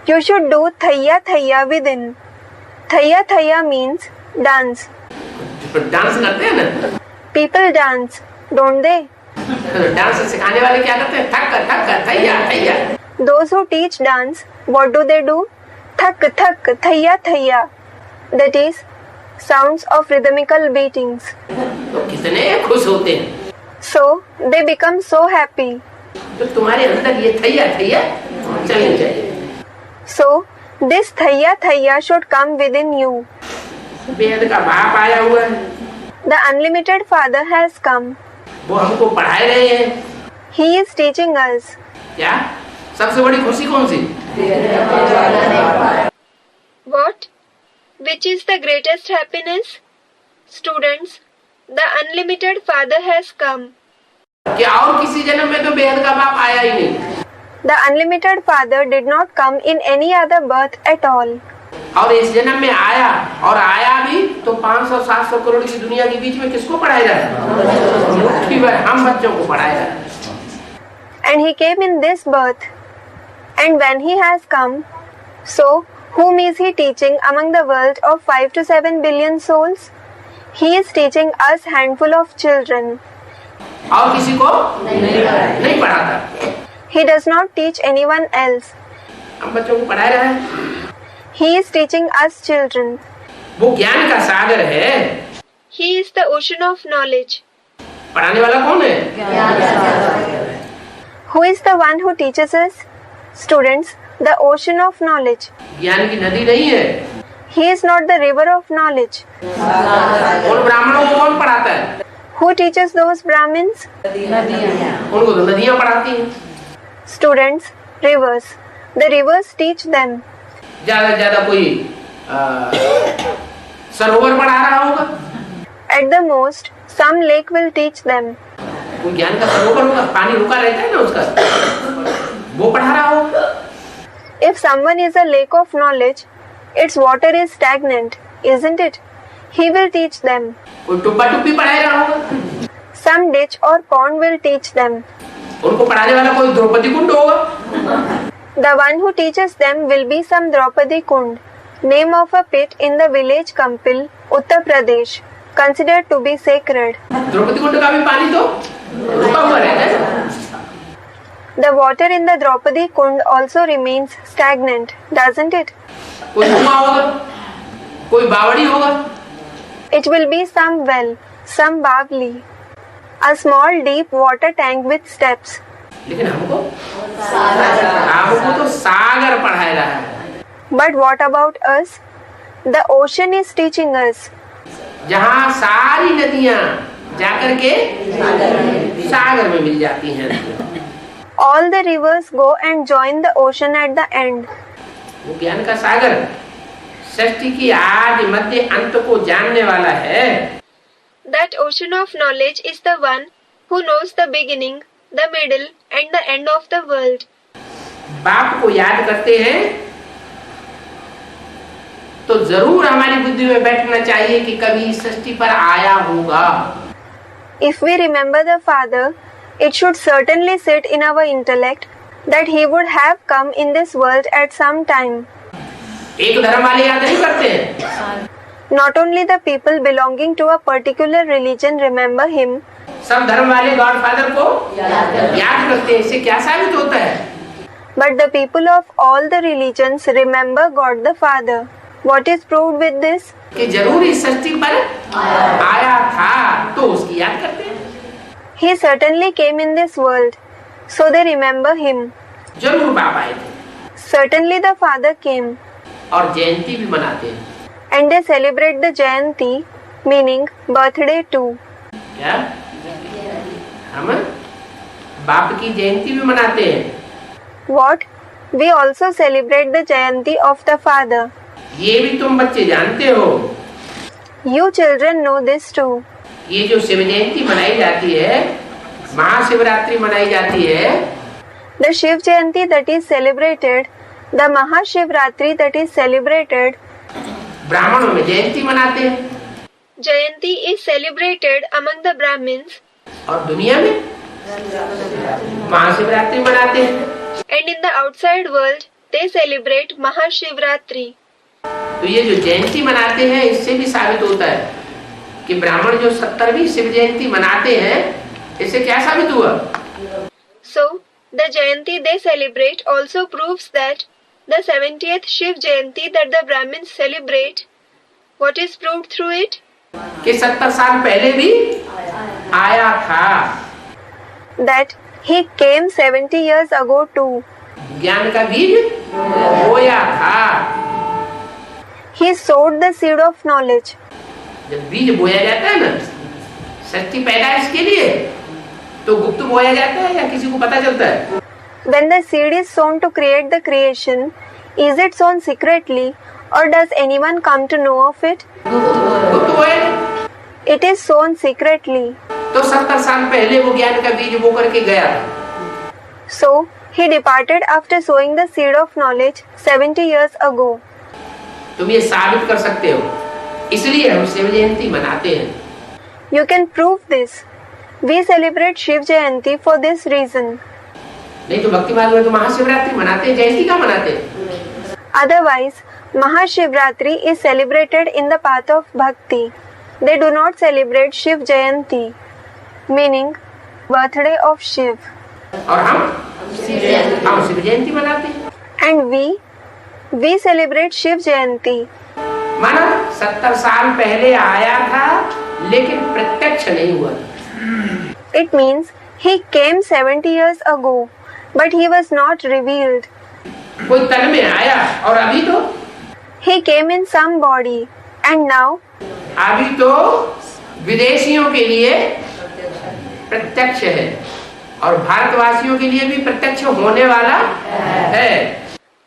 You should do thaya thaya within. Thaya thaya means dance. Dance करते हैं ना? People dance, don't they? Dance सिखाने वाले क्या करते हैं? थक थक थैया थैया। Those who teach dance, what do they do? Thak thak thaya thaya. That is, sounds of rhythmical beatings. तो कितने खुश होते हैं। So, they become so happy. तो तुम्हारे अंदर ये थैया थैया चलनी चाहिए। So, this thaya thaya should come within you. बेहद का बाप आया हुआ है। The unlimited Father has come. वो हमको पढ़ाए रहे हैं। He is teaching us. क्या? सबसे बड़ी खुशी कौन सी? What? Which is the greatest happiness? Students, the unlimited Father has come. क्या और किसी जन्म में तो बेहद का बाप आया ही नहीं। The unlimited Father did not come in any other birth at all. और इस जन्म में आया और आया भी तो 500-700 करोड़ की दुनिया के बीच में किसको पढ़ाएगा? मुट्ठी भर हम बच्चों को पढ़ाएगा। And he came in this birth. And when he has come, so whom is he teaching among the world of 5 to 7 billion souls? He is teaching us handful of children. और किसी को नहीं पढ़ाता। He does not teach anyone else. हम बच्चों को पढ़ा रहा है। He is teaching us children. वो ज्ञान का सागर है। He is the ocean of knowledge. पढ़ाने वाला कौन है? Who is the one who teaches us? Students, the ocean of knowledge. ज्ञान की नदी नहीं है। He is not the river of knowledge. उन ब्राह्मणों को कौन पढ़ाता है? Who teaches those Brahmins? उनको तो नदियाँ पढ़ाती हैं। Students, rivers. The rivers teach them. ज्यादा ज्यादा कोई सरोवर पढ़ा रहा होगा, At the most, some lake will teach them. कोई ज्ञान का सरोवर होगा, पानी रुका रहता है ना उसका, वो पढ़ा रहा होगा। If someone is a lake of knowledge, its water is stagnant, isn't it? He will teach them. कोई टुप्पा टुप्पी पढ़ा रहा होगा, Some ditch or pond will teach them. उनको पढ़ाने वाला कोई द्रौपदी कुंड होगा, The one who teaches them will be some Draupadi Kund, name of a pit in the village Kampil, Uttar Pradesh, considered to be sacred. Draupadi कुंड का भी पानी तो रुका हुआ रहता है। The water in the Draupadi Kund also remains stagnant, doesn't it? कोई कुआं होगा, कोई बावड़ी होगा, It will be some well, some bavli, a small deep water tank with steps. लेकिन हमको तो सागर पढ़ा रहा है। But what about us? The ocean is teaching us. जहाँ सारी नदियाँ जाकर के सागर में मिल जाती हैं, All the rivers go and join the ocean at the end. वो ज्ञान का सागर सृष्टि की आदि मध्य अंत को जानने वाला है। That ocean of knowledge is the one who knows the beginning, the middle and the end of the world. बाप को याद करते हैं तो जरूर हमारी बुद्धि में बैठना चाहिए कि कभी इस सृष्टि पर आया होगा। If we remember the Father, it should certainly sit in our intellect that he would have come in this world at some time. एक धर्म वाले याद नहीं करते हैं, Not only the people belonging to a particular religion remember him, सब धर्म वाले गॉड फादर को याद करते हैं। इससे क्या साबित होता है? but the people of all the religions remember God the Father. What is proved with this? कि जरूर इस सृष्टि पर आया था, तो उसकी याद करते हैं। He certainly came in this world, so they remember him. जरूर बाप आए थे, Certainly the Father came, और जयंती भी मनाते हैं। and they celebrate the Jayanti, meaning birthday too. क्या हम बाप की जयंती भी मनाते हैं? What? We also celebrate the Jayanti of the Father. ये भी तुम बच्चे जानते हो। You children know this too. ये जो शिव जयंती मनाई जाती है, महाशिवरात्रि मनाई जाती है, The Shiv Jayanti that is celebrated, the Mahashivratri that is celebrated, ब्राह्मणों में जयंती मनाते हैं, Jayanti is celebrated among the Brahmins, और दुनिया में महाशिवरात्रि मनाते हैं। and in the outside world they celebrate Mahashivratri. तो ये जो जयंती मनाते हैं, इससे भी साबित होता है कि ब्राह्मण जो 70वीं शिव जयंती मनाते हैं, इससे क्या साबित हुआ? So, the Jayanti they celebrate also proves that the 70th Shiv Jayanti that the Brahmins celebrate, what is proved through it? कि 70 साल पहले भी आया था। That he came 70 years ago too. ज्ञान का बीज बोया था। He sowed the seed of knowledge. जब बीज बोया जाता है ना, सृष्टि पैदाइश के लिए, तो गुप्त बोया जाता है या किसी को पता चलता है? When the seed is sown to create the creation, is it sown secretly or does anyone come to know of it? गुप्त बोया, It is sown secretly. तो 70 साल पहले वो ज्ञान का बीज बो करके गया। So, he departed after sowing the seed of knowledge 70 years ago. तुम ये साबित कर सकते हो, इसलिए हम शिव जयंती मनाते हैं। You can prove this. We celebrate Shiv Jayanti for this reason. नहीं तो भक्ति मार्ग में तो महाशिवरात्रि मनाते हैं, जयंती का मनाते हैं। Otherwise, Mahashivratri is celebrated in the path of bhakti. They do not celebrate Shiv Jayanti, meaning birthday of Shiv. और हम शिव जयंती मनाते हैं। And we celebrate Shiv Jayanti. माना 70 साल पहले आया था, लेकिन प्रत्यक्ष नहीं हुआ। It means he came 70 years ago, but he was not revealed. कोई तन में आया, और अभी तो He came in some body, and now अभी तो विदेशियों के लिए प्रत्यक्ष है, और भारतवासियों के लिए भी प्रत्यक्ष होने वाला है।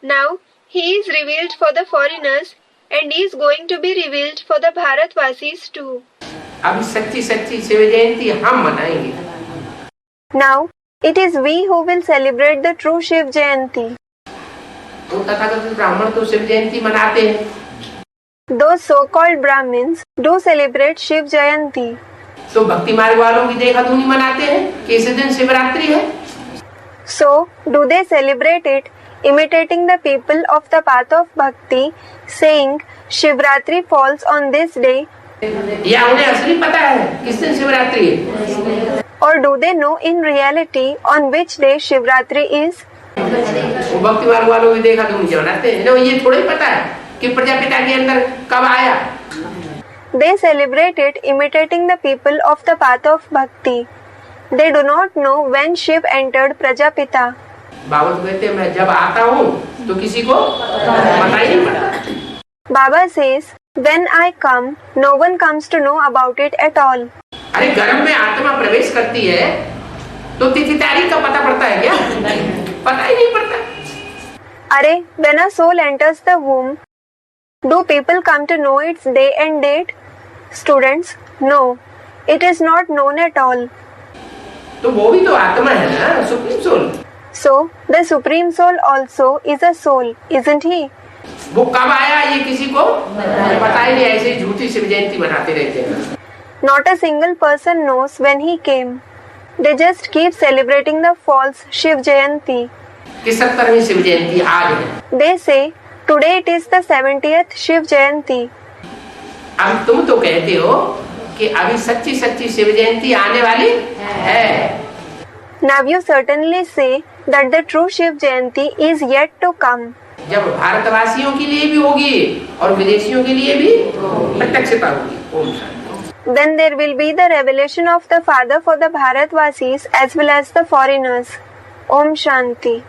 Now He is revealed for the foreigners and he is going to be revealed for the Bharatvasis too. अभी सच्ची सच्ची शिव जयंती हम मनाएंगे. Now, it is we who will celebrate the true Shiv Jayanti. तो तथागत ब्राह्मण तो शिव जयंती मनाते हैं. Those so-called Brahmins do celebrate Shiv Jayanti. तो भक्ति मार्ग वालों की देखा धुनी मनाते हैं कि इस दिन शिवरात्रि है. So, do they celebrate it, imitating the people of the path of bhakti, saying Shivratri falls on this day? या उन्हें असली पता है किस दिन शिवरात्रि है? Or do they know in reality on which day Shivratri is? वो भक्ति मार्ग वालों की देखा धुनी मनाते हैं. ये थोड़ा ही पता है कि प्रजापिता के अंदर कब आया. They celebrate it imitating the people of the path of bhakti. They do not know when Shiv entered Prajapita. बाबा कहते हैं मैं जब आता हूँ तो किसी को पता ही नहीं पड़ता. Baba says, when I come, no one comes to know about it at all. अरे गर्भ में आत्मा प्रवेश करती है तो तिथि तारीख का पता पड़ता है क्या? पता ही नहीं पड़ता. Are, when a soul enters the womb, do people come to know its day and date? Students, no. It is not known at all. तो वो भी तो आत्मा है ना, supreme soul. So, the Supreme Soul also is a soul, isn't he? वो कब आया ये किसी को पता ही नहीं. ऐसे ही झूठी शिव जयंती मनाते रहते हैं. Not a single person knows when he came. They just keep celebrating the false Shiv Jayanti. कि 70वीं शिव जयंती आज है. They say, today it is the 70th Shiv Jayanti. अब तुम तो कहते हो कि अभी सच्ची सच्ची शिव जयंती आने वाली है. Now you certainly say that the true Shiv Jayanti is yet to come. जब भारतवासियों के लिए भी होगी और विदेशियों के लिए भी प्रत्यक्षता होगी. Om Shanti. Then there will be the revelation of the Father for the Bharatvasis as well as the foreigners. Om Shanti.